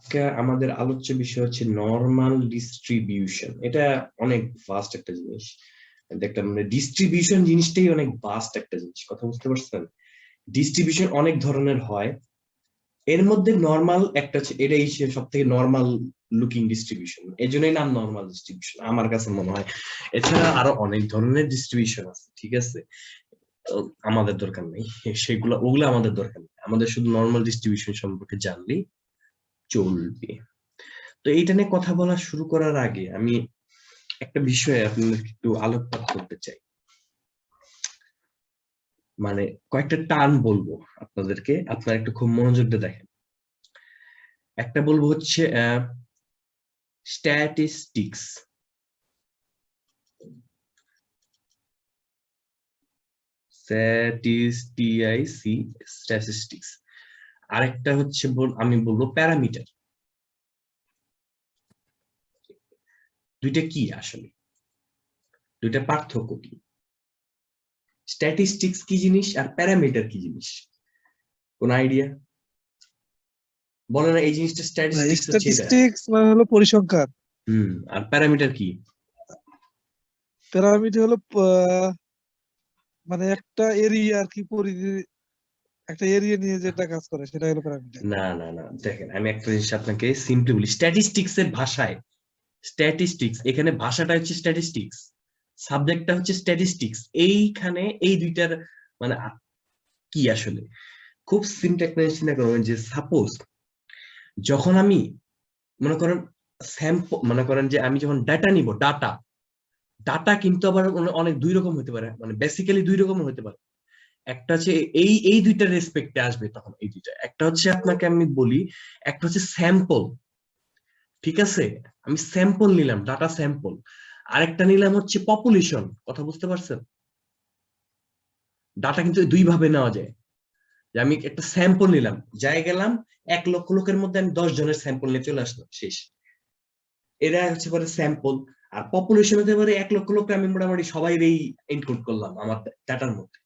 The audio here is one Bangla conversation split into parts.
আজকে আমাদের আলোচ্য বিষয় হচ্ছে নরমাল ডিস্ট্রিবিউশন। এটা অনেক ভাস্ট একটা জিনিস। দেখলাম মানে ডিস্ট্রিবিউশন জিনিসটাই অনেক ভাস্ট একটা জিনিস, কথা বুঝতে পারছেন? ডিস্ট্রিবিউশন অনেক ধরনের হয়, এর মধ্যে নরমাল একটা হচ্ছে, এটাই সব থেকে নরমাল লুকিং ডিস্ট্রিবিউশন, এই জন্যই নাম নরমাল ডিস্ট্রিবিউশন আমার কাছে মনে হয়। এছাড়া আরো অনেক ধরনের ডিস্ট্রিবিউশন আছে, ঠিক আছে? তো আমাদের দরকার নেই সেগুলো, ওগুলো আমাদের দরকার নেই, আমাদের শুধু নরমাল ডিস্ট্রিবিউশন সম্পর্কে জানলেই চলবে। তো এইটা নিয়ে কথা বলা শুরু করার আগে আমি একটা বিষয়ে আপনাদেরকে একটু আলোকপাত করতে চাই। মানে কয়েকটা টার্ম বলবো আপনাদেরকে, আপনারা একটু খুব মনোযোগ দিয়ে দেখেন। একটা বলবো হচ্ছে স্ট্যাটিস্টিক্স, স্ট্যাটিস্টিক্স। আরেকটা হচ্ছে আমি বলবো প্যারামিটার। দুইটা কি আসলে, দুইটা পার্থক্য কি? স্ট্যাটিস্টিক্স কি জিনিস আর প্যারামিটার কি জিনিস? কোন আইডিয়া বলে না? এই জিনিসটা স্ট্যাটিস্টিক্স হচ্ছে এটা। স্ট্যাটিস্টিক্স মানে হলো পরিসংখ্যান। আর প্যারামিটার কি? প্যারামিটার হলো মানে একটা এরিয়া আর কি, পরিধি, একটা এরিয়া নিয়ে যেটা কাজ করে সেটা হলো প্যারামিটার। না না না, দেখেন আমি একটা জিনিস আপনাকে সিম্পলি বলি। স্ট্যাটিস্টিক্স এর ভাষায়, স্ট্যাটিস্টিক্স এখানে ভাষাটা হচ্ছে স্ট্যাটিস্টিক্স, সাবজেক্টটা হচ্ছে স্ট্যাটিস্টিক্স। এইখানে এই দুইটার মানে কি আসলে খুব সিম্পল একটা জিনিস চিন্তা করবেন যে সাপোজ যখন আমি মনে করেন স্যাম্পল, মনে করেন যে আমি যখন ডাটা নিব, ডাটা ডাটা কিন্তু আবার অনেক দুই রকম হতে পারে, মানে বেসিক্যালি দুই রকম হতে পারে। একটা হচ্ছে এই এই দুইটা রেসপেক্টে আসবে, তখন এই দুইটা, একটা হচ্ছে আপনাকে আমি বলি, একটা হচ্ছে স্যাম্পল, ঠিক আছে? আমি স্যাম্পল নিলাম, ডাটা স্যাম্পল। আরেকটা নিলাম হচ্ছে পপুলেশন, কথা বুঝতে পারছেন? ডাটা কিন্তু দুই ভাবে নেওয়া যায়। যে আমি একটা স্যাম্পল নিলাম, যাই গেলাম 1 লক্ষ লোকের মধ্যে আমি 10 জনের স্যাম্পল নিয়ে চলে আসলাম, শেষ। এরা হচ্ছে পরে স্যাম্পল। আর পপুলেশন হতে পারে 1 লক্ষ লোককে আমি মোটামুটি সবাই ইনক্লুড করলাম আমার ডাটার মধ্যে,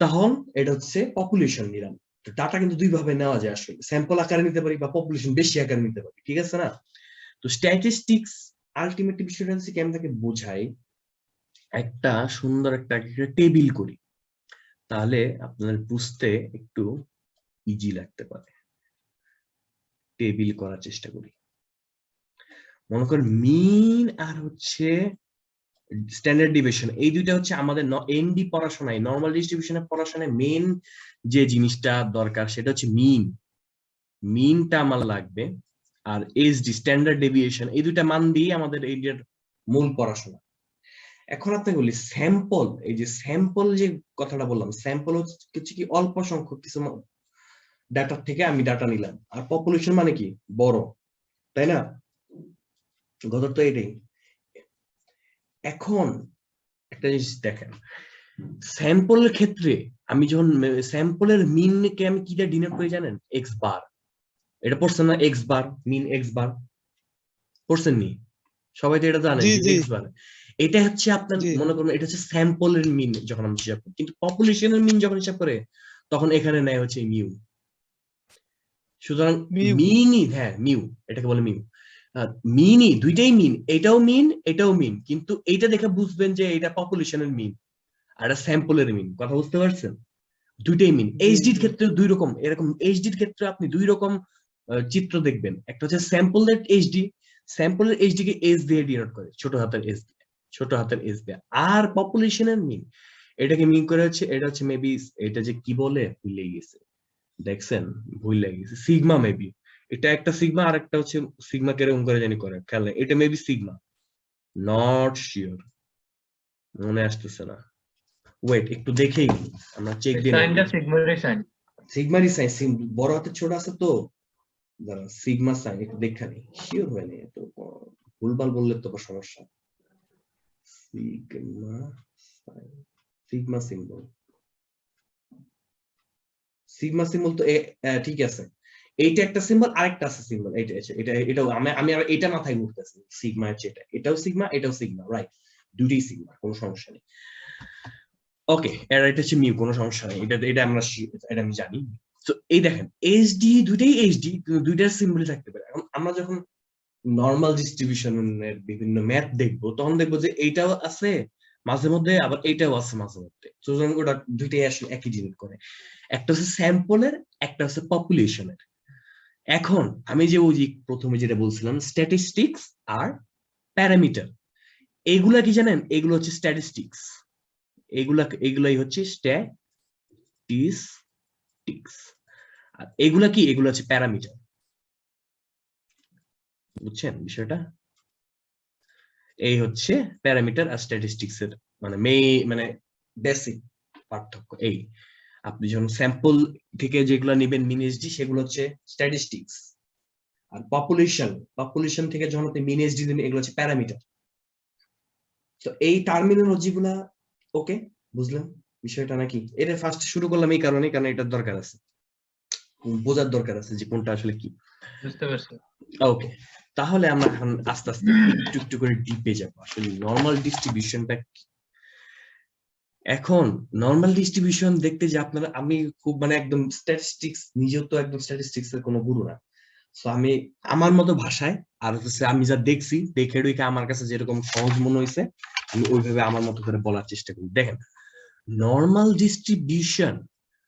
তখন এটা হচ্ছে পপুলেশন নিলাম। ডাটা কিন্তু দুই ভাবে নেওয়া যায় আসলে, স্যাম্পল আকারে নিতে পারি বা পপুলেশন বেশি আকারে নিতে পারি, ঠিক আছে না? তো স্ট্যাটিস্টিক্স আলটিমেটলি বিষয়টা হচ্ছে কি, আমি তাকে বোঝাই একটা সুন্দর একটা টেবিল করি, তাহলে আপনাদের বুঝতে একটু ইজি লাগতে পারে। টেবিল করার চেষ্টা করি। মনে করেন মিন আর হচ্ছে স্ট্যান্ডার্ড ডিভিয়েশন, এই দুইটা হচ্ছে আমাদের এনডি পড়াশোনায়, নরমাল ডিস্ট্রিবিউশনের পড়াশোনায় মেন যে জিনিসটা দরকার সেটা হচ্ছে মিন। মিনটা আমার লাগবে, আর এইচডি স্ট্যান্ডার্ড ডেভিয়েশন, এই দুইটা মান দিয়ে আমাদের এইটার মূল পড়াশোনা। এখন আপনাকে বলি স্যাম্পল, এই যে স্যাম্পল যে কথাটা বললাম, স্যাম্পল হচ্ছে কি অল্প সংখ্যক কিছু ডাটা থেকে আমি ডাটা নিলাম, আর পপুলেশন মানে কি বড়, তাই না? কথা তো এটাই। এখন একটা জিনিস দেখেন, স্যাম্পলের ক্ষেত্রে আমি যখন স্যাম্পলের মিনকে আমি কি দিয়ে ডিনোট করি জানেন? X bar. এটা পড়ছেন না? এক্স বার, মিন এক্স বার পড়ছেন নি? সবাই তো এটা জানেন জি যে জি এক্স বার। এটা হচ্ছে আপনার জি মনে করুন, এটা হচ্ছে স্যাম্পলের মিন যখন আমি হিসাব করি, কিন্তু পপুলেশনের মিন যখন হিসাব করে তখন এখানে নেয় হচ্ছে মিউ। সুতরাং মিউ। মিনই, হ্যাঁ মিউ, এটাকে বলে মিউ। মিনই, দুইটাই মিন, এটাও মিন এটাও মিন, কিন্তু এইটা দেখে বুঝবেন যে এটা পপুলেশনের মিন আর এটা স্যাম্পলের মিন, কথা বুঝতে পারছেন? দুইটাই মিন। জি এইচডির জি ক্ষেত্রে দুই রকম, এরকম এইচডির ক্ষেত্রে আপনি দুই রকম চিত্র দেখবেন। একটা হচ্ছে স্যাম্পলের এইচডি, স্যাম্পলের এইচডি কে এস দিয়ে ডিনোট করে, ছোট হাতের এস দিয়ে, ছোট হাতের এস দিয়ে। আর পপুলেশনের মিন, এটাকে মিন করে হচ্ছে, এটা হচ্ছে মেবি, এটা যে কি বলে ভুলে গেছে, দেখছেন? ভুলে গেছে, সিগমা মেবি। এটা একটা সিগমা, আর একটা হচ্ছে সিগমা কিরকম করে জানি করে খেলে, এটা মেবি সিগমা, নট শিওর, মনে আসতেছে না। ওয়েট একটু দেখেই আমরা চেক দিয়ে নেব। সাইনটা সিগমারই সাইন। সিগমারই সাইন, বড় হাতে ছোট আছে তো, দাঁড়া সিগমা সাইন একটু দেখা নেই, শিওর হয় না তো, ভুলভাল বললে তো সমস্যা। Sigma sign, sigma symbol, sigma symbol তো ঠিক আছে। এইটা একটা সিম্বল, আরেকটা আছে সিম্বল, এটা এটা এটাও আমি আর এটা মাথায় ঘুরতেছি, সিগমা হচ্ছে এটা, এটাও সিগমা এটাও সিগমা, রাইট? দুটোই সিগমা, কোনো সমস্যা নেই। ওকে, এটা হচ্ছে মিউ, কোনো সমস্যা নেই, এটা এটা আমরা এটা আমি জানি। তো এই দেখেন এইচডি, দুইটাই এইচডি, কিন্তু দুইটার সিম্বলই থাকতে পারে। এখন আমরা যখন নর্মাল ডিস্ট্রিবিউশনের বিভিন্ন ম্যাথ দেখবো, তখন দেখবো যে এইটাও আছে মাঝে মধ্যে, আবার এইটাও আছে মাঝে মধ্যে। সুতরাং ওটা দুইটাই আসলে একই জিনিস করে, একটা হচ্ছে স্যাম্পলের, একটা হচ্ছে পপুলেশনের। এখন আমি যে ওই যে প্রথমে যেটা বলছিলাম স্ট্যাটিস্টিক্স আর প্যারামিটার, এগুলা কি জানেন? এগুলো হচ্ছে স্ট্যাটিস্টিক্স, এগুলাই হচ্ছে স্ট্যাটিস্টিক্স। আর এগুলা কি? এগুলো হচ্ছে প্যারামিটার। বুঝছেন বিষয়টা? এই হচ্ছে প্যারামিটার আর স্ট্যাটিস্টিক্স এর মানে বেসিক পার্থক্য এই। আপনি যখন স্যাম্পল থেকে যেগুলো নেবেন মিন এসডি, সেগুলো হচ্ছে স্ট্যাটিস্টিক্স। আর পপুলেশন থেকে যখন আপনি মিন এসডি নেবেন, এগুলো হচ্ছে প্যারামিটার। তো এই টার্মিনোলজি গুলা ওকে, বুঝলেন বিষয়টা নাকি? এটা ফার্স্ট শুরু করলাম এই কারণে, কারণ এটার দরকার আছে, বোঝার দরকার আছে যে কোনটা আসলে কি। বুঝতে পারছি। ওকে, তাহলে আমরা এখন আস্তে আস্তে একটু একটু করে ডিপে যাবো আসলে নর্মাল ডিস্ট্রিবিউশনটা কি। এখন নর্মাল ডিস্ট্রিবিউশন দেখতে যে আপনারা, আমি খুব একদম স্ট্যাটিস্টিক্স, নিজেও তো একদম স্ট্যাটিস্টিক্স এর কোনো গুরু না, তো আমি আমার মতো ভাষায়, আর হচ্ছে আমি যা দেখছি দেখে আমার কাছে যেরকম সহজ মনে হয়েছে, আমি ওইভাবে আমার মতো করে বলার চেষ্টা করি। দেখেন, নর্মাল ডিস্ট্রিবিউশন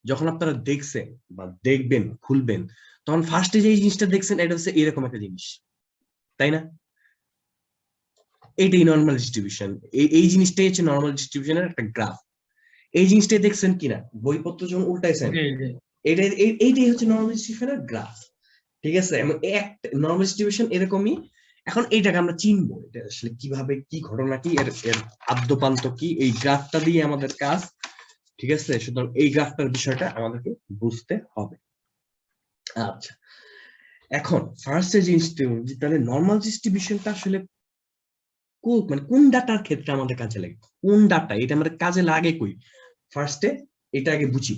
যখন আপনারা দেখছেন বা দেখবেন, খুলবেন, তখন ফার্স্টে যে জিনিসটা দেখছেন এটা হচ্ছে এরকম একটা জিনিস, তাই না? এটাই নর্মাল ডিস্ট্রিবিউশন। এই জিনিসটাই হচ্ছে নর্মাল ডিস্ট্রিবিউশনের একটা গ্রাফ। এই জিনিসটাই দেখছেন কিনা বইপত্র যখন উল্টাইছেন, এইটাই হচ্ছে নর্মাল ডিস্ট্রিবিউশনের গ্রাফ। ঠিক আছে? নর্মাল ডিস্ট্রিবিউশন এরকমই। এখন এইটাকে আমরা চিনবো, এটা আসলে কিভাবে, কি ঘটনা কি, এর এর আদ্যপান্ত কি, এই গ্রাফটা দিয়ে আমাদের কাজ। ঠিক আছে? সুতরাং এই গ্রাফটার বিষয়টা আমাদেরকে বুঝতে হবে। আচ্ছা, এখন ফার্স্ট জিনিসটা, তাহলে নর্মাল ডিস্ট্রিবিউশনটা আসলে কোন ডাটার ক্ষেত্রে আমাদের কাজে লাগে, কোন ডাটা এটা আমাদের কাজে লাগে কই, ফার্স্টে এটা আগে বুঝি।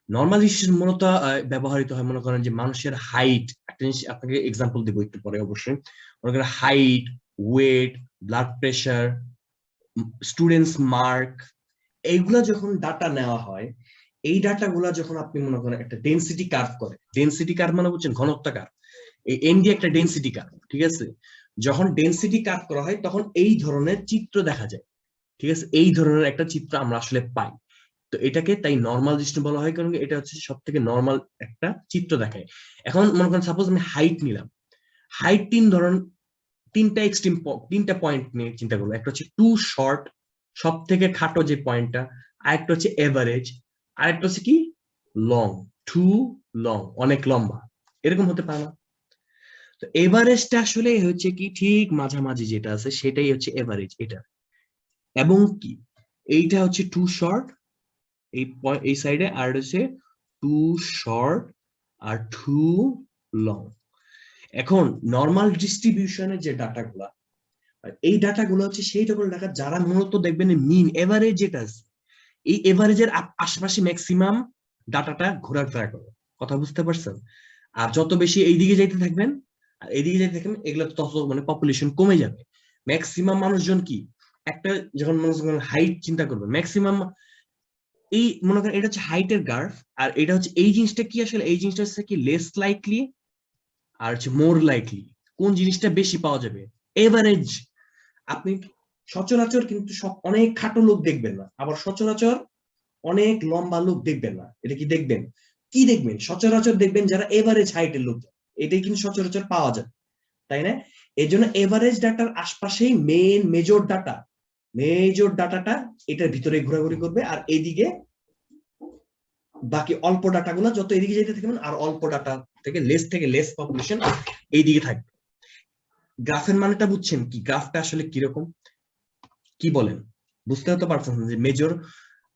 নর্মাল ডিস্ট্রিবিউশন মূলত ব্যবহৃত হয়, মনে করেন যে মানুষের হাইট, একটা জিনিস আপনাকে এক্সাম্পল দেবো একটু পরে অবশ্যই। মনে করেন height, weight, blood pressure, students mark, এইগুলা যখন ডাটা নেওয়া হয়, এই ডাটাগুলা যখন আপনি মনে করেন একটা ডেনসিটি কার্ভ করে, ডেনসিটি কার্ভ মানে বুঝছেন ঘনত্ব কার্ভ, এই এনডি একটা ডেনসিটি কার্ভ। ঠিক আছে? যখন ডেনসিটি কার্ভ করা হয় তখন এই ধরনের চিত্র দেখা যায়। ঠিক আছে? এই ধরনের একটা চিত্র আমরা আসলে পাই। তো এটাকে তাই নর্মাল ডিস্ট্রিবিউশন বলা হয়, কারণ এটা হচ্ছে সব থেকে নর্মাল একটা চিত্র দেখায়। এখন মনে করেন সাপোজ আমি হাইট নিলাম, হাইট তিনটা পয়েন্ট নিয়ে চিন্তা করবো। একটা হচ্ছে টু শর্ট, সব থেকে খাটো যে পয়েন্টটা, আরেকটা হচ্ছে এভারেজ, আরেকটা হচ্ছে কি লং, টু লং, অনেক লম্বা, এরকম হতে পারে না? তো এভারেজটা আসলে হচ্ছে কি ঠিক মাঝামাঝি যেটা আছে সেটাই হচ্ছে এভারেজ এটা। এবং কি এইটা হচ্ছে টু শর্ট এই সাইডে, আর হচ্ছে টু শর্ট আর টু লং। এখন নর্মাল ডিস্ট্রিবিউশনের যে ডাটাগুলা, এই ডাটাগুলো হচ্ছে সেই সকল ডাটা যারা মূলত দেখবেন মিন এভারেজ যেটা আছে, এই এভারেজের আশেপাশে ম্যাক্সিমাম ডাটাটা ঘোরাফেরা করে। কথা বুঝতে পারছেন? আর যত বেশি এইদিকে যাইতে থাকবেন আর এইদিকে যাইতে থাকবেন, এগুলো তত পপুলেশন কমে যাবে। ম্যাক্সিমাম মানুষজন কি, একটা যখন মানুষ হাইট চিন্তা করবেন, ম্যাক্সিমাম এই মনে করেন এটা হচ্ছে হাইটের গ্রাফ, আর এটা হচ্ছে এই জিনিসটা কি আসলে, এই জিনিসটা হচ্ছে কি লেস লাইকলি আর হচ্ছে মোর লাইকলি, কোন জিনিসটা বেশি পাওয়া যাবে, এভারেজ। আপনি সচরাচর কিন্তু সব অনেক খাটো লোক দেখবেন না, আবার সচরাচর অনেক লম্বা লোক দেখবেন না। এটা কি দেখবেন? কি দেখবেন? সচরাচর দেখবেন যারা এভারেজ হাইটের লোক, এটাই কিন্তু সচরাচর পাওয়া যায়, তাই না? এই জন্য এভারেজ ডাটার আশপাশেই মেজর ডাটাটা এটার ভিতরে ঘোরাঘুরি করবে, আর এইদিকে বাকি অল্প ডাটাগুলো যত এদিকে যেতে থাকবেন, আর অল্প ডাটা থেকে লেস পপুলেশন এইদিকে থাকবে। গ্রাফের মানেটা বুঝছেন কি? গ্রাফটা আসলে কিরকম, কি বলেন? বুঝতে তো পারছেন যে মেজর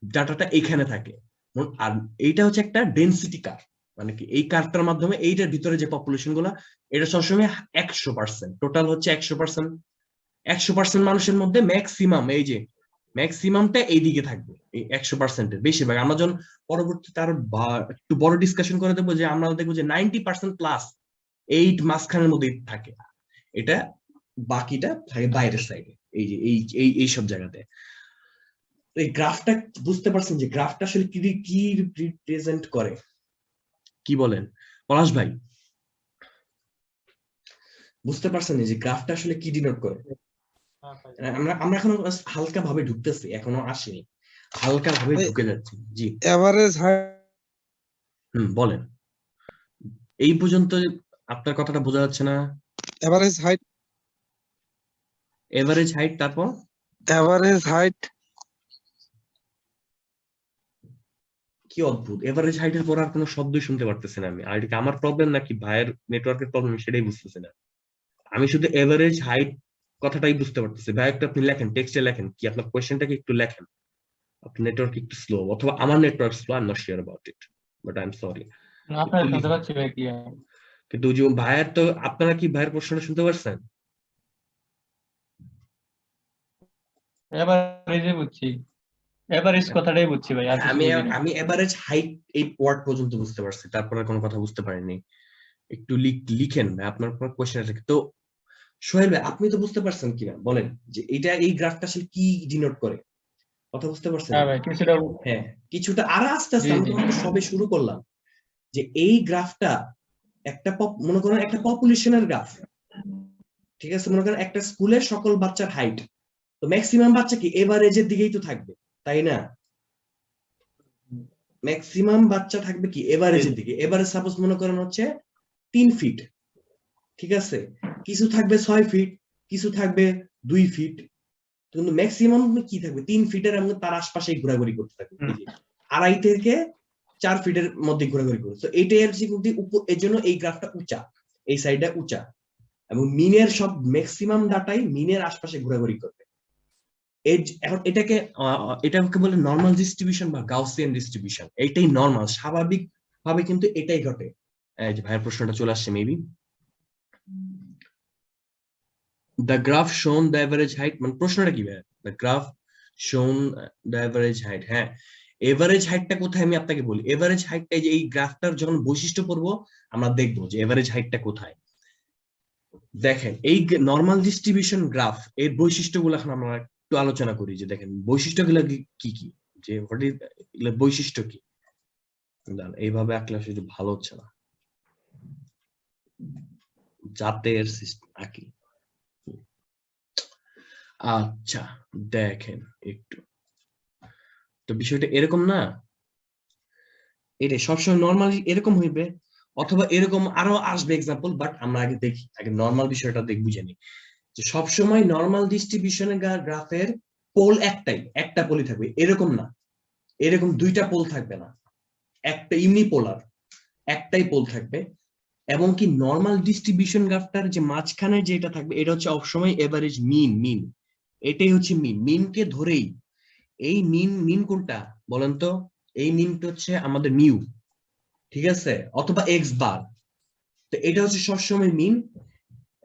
ডাটাটা এখানে থাকে, আর এইটা হচ্ছে একটা ডেনসিটি কার্ভ। মানে কি এই কার্ভটার মাধ্যমে এইটার ভিতরে যে পপুলেশন গুলা, এটা সবসময় 100%, টোটাল হচ্ছে 100%। 100% মানুষের মধ্যে ম্যাক্সিমাম, এই যে ম্যাক্সিমামটা এইদিকে থাকবে, এই 100%-এর বেশিরভাগ। আমরা যখন পরবর্তীতে আরো একটু বড় ডিসকাশন করে দেবো, যে আমরা দেখবো যে 90% প্লাস এই মাঝখানের মধ্যে থাকে, এটা বাকিটা থাকে বাইরের সাইডে, এই যে এই সব জায়গাতে। এই গ্রাফটা বুঝতে পারছেন যে গ্রাফটা আসলে কি রিপ্রেজেন্ট করে? কি বলেন পলাশ ভাই? বুঝতে পারছেন যে গ্রাফটা আসলে কি ডিনোট করে? আমরা আমরা এখনো হালকা ভাবে ঢুকতেছি, এখনো আসেনি, হালকা ভাবে ভাই ঢুকে যাচ্ছি। জি এভারেজ হাইট বলেন। এই পর্যন্ত আপনার কথাটা বোঝা যাচ্ছে না। এভারেজ হাইট এভারেজ হাইট, তারপর এভারেজ হাইট কি অদ্ভুত, এভারেজ হাইটের পর আর কোনো শব্দই শুনতে পারতেছি না আমি। আর এটা কি আমার প্রবলেম নাকি ভাইয়ের নেটওয়ার্কের প্রবলেম, সেটাই বুঝতেছি না। আমি শুধু এভারেজ হাইট কথাটাই বুঝতে পারতেছি। ভাই একটু আপনি লেখেন, টেক্সটে লেখেন কি আপনার কোয়েশ্চেনটাকে একটু লেখেন। আপনার নেটওয়ার্ক একটু স্লো, অথবা আমার network slow, I am not sure about it, but I am sorry. আপনার শুনতে পাচ্ছি ভাই ক্লিয়ার। কিন্তু যে ভাইয়ের তো, আপনারা কি ভাইয়ের প্রশ্নটা শুনতে পারছেন? এভারেজে বুঝছি, এভারেজ কথাটাই বুঝছি ভাই, আর হ্যাঁ, কিছু আমি বুঝি না। আমি এভারেজ হাইট এই ওয়ার্ড পর্যন্ত বুঝতে পারছি, তারপরে কোনো কথা বুঝতে পারিনি। একটু লিখেন ভাই আপনার কোয়েশ্চেন। তো সোহেল ভাই, আপনি তো বুঝতে পারছেন কিনা বলেন, যে এটা এই গ্রাফটা আসলে কি ডিনোট করে? কথা বুঝতে পারছেন? হ্যাঁ ভাই কিছুটা হ্যাঁ, কিছুটা। আর আস্তে আস্তে জি আমরা জি। তো মাত্র সবে শুরু করলাম। যে এই গ্রাফটা একটা মনে করেন একটা পপুলেশনের গ্রাফ, ঠিক আছে? মনে করেন একটা স্কুলের সকল বাচ্চার হাইট, তো ম্যাক্সিমাম বাচ্চা কি এভারেজের দিকেই তো থাকবে, তাই না? ম্যাক্সিমাম বাচ্চা থাকবে কি এভারেজের দিকে। এভারেজ সাপোজ মনে করেন হচ্ছে 3 ফিট, ঠিক আছে? কিছু থাকবে 6 ফিট, কিছু থাকবে 2 ফিট, কিন্তু ম্যাক্সিমাম কি থাকবে 3 ফিটের, এবং তার আশপাশে ঘোরাঘুরি করতে থাকবে। এই যে 2.5 থেকে 4 ফিটের মধ্যে ঘোরাঘুরি করে। তো এইটাই হচ্ছে কিন্তু এর জন্য এই গ্রাফটা উঁচা, এই সাইডটা উঁচা, এবং মিনের সব ম্যাক্সিমাম ডাটাই মিনের আশপাশে ঘোরাঘুরি করবে। এখন এটাকে বলে নর্মাল ডিস্ট্রিবিউশন বা গাউসিয়ান ডিস্ট্রিবিউশন। এইটাই নর্মাল, স্বাভাবিক ভাবে কিন্তু এটাই ঘটে। এই যে ভাইয়ের প্রশ্নটা চলে আসছে মেবি। দ্য গ্রাফ শোন দ্য এভারেজ হাইট, মানে প্রশ্নটা কি ভাই? দ্য গ্রাফ শোন দ্য এভারেজ হাইট। হ্যাঁ, এভারেজ হাইটটা কোথায় আমি আপনাকে বলি। এভারেজ হাইটটা যে এই গ্রাফটার যখন বৈশিষ্ট্য পড়বো আমরা দেখবো যে এভারেজ হাইটটা কোথায়। দেখেন এই নর্মাল ডিস্ট্রিবিউশন গ্রাফ এর বৈশিষ্ট্যগুলো এখন আমরা একটু আলোচনা করি। যে দেখেন বৈশিষ্ট্যগুলো কি কি, যে বৈশিষ্ট্য কি। এইভাবে আঁকলে আসলে ভালো হচ্ছে না, জাতের আঁকি। আচ্ছা দেখেন একটু, তো বিষয়টা এরকম না, এটা সবসময় নর্মালি এরকম হইবে, অথবা এরকম আরো আসবে এক্সাম্পল, বাট আমরা আগে দেখি, আগে নর্মাল বিষয়টা বুঝে নিই। যে সবসময় নর্মাল ডিস্ট্রিবিউশনের গ্রাফের পোল একটাই, একটা পোলই থাকবে, এরকম না, এরকম দুইটা পোল থাকবে না, একটা ইউনিপোলার, একটাই পোল থাকবে। এবং কি নর্মাল ডিস্ট্রিবিউশন গ্রাফটার যে মাঝখানে যেটা থাকবে এটা হচ্ছে সবসময় এভারেজ মিন, এটাই হচ্ছে মিনকে ধরেই। এই মিন কোনটা বলেন তো? এই মিনটা হচ্ছে আমাদের মিউ, ঠিক আছে, অথবা এক্স বার। তো এটা হচ্ছে সবসময় মিন,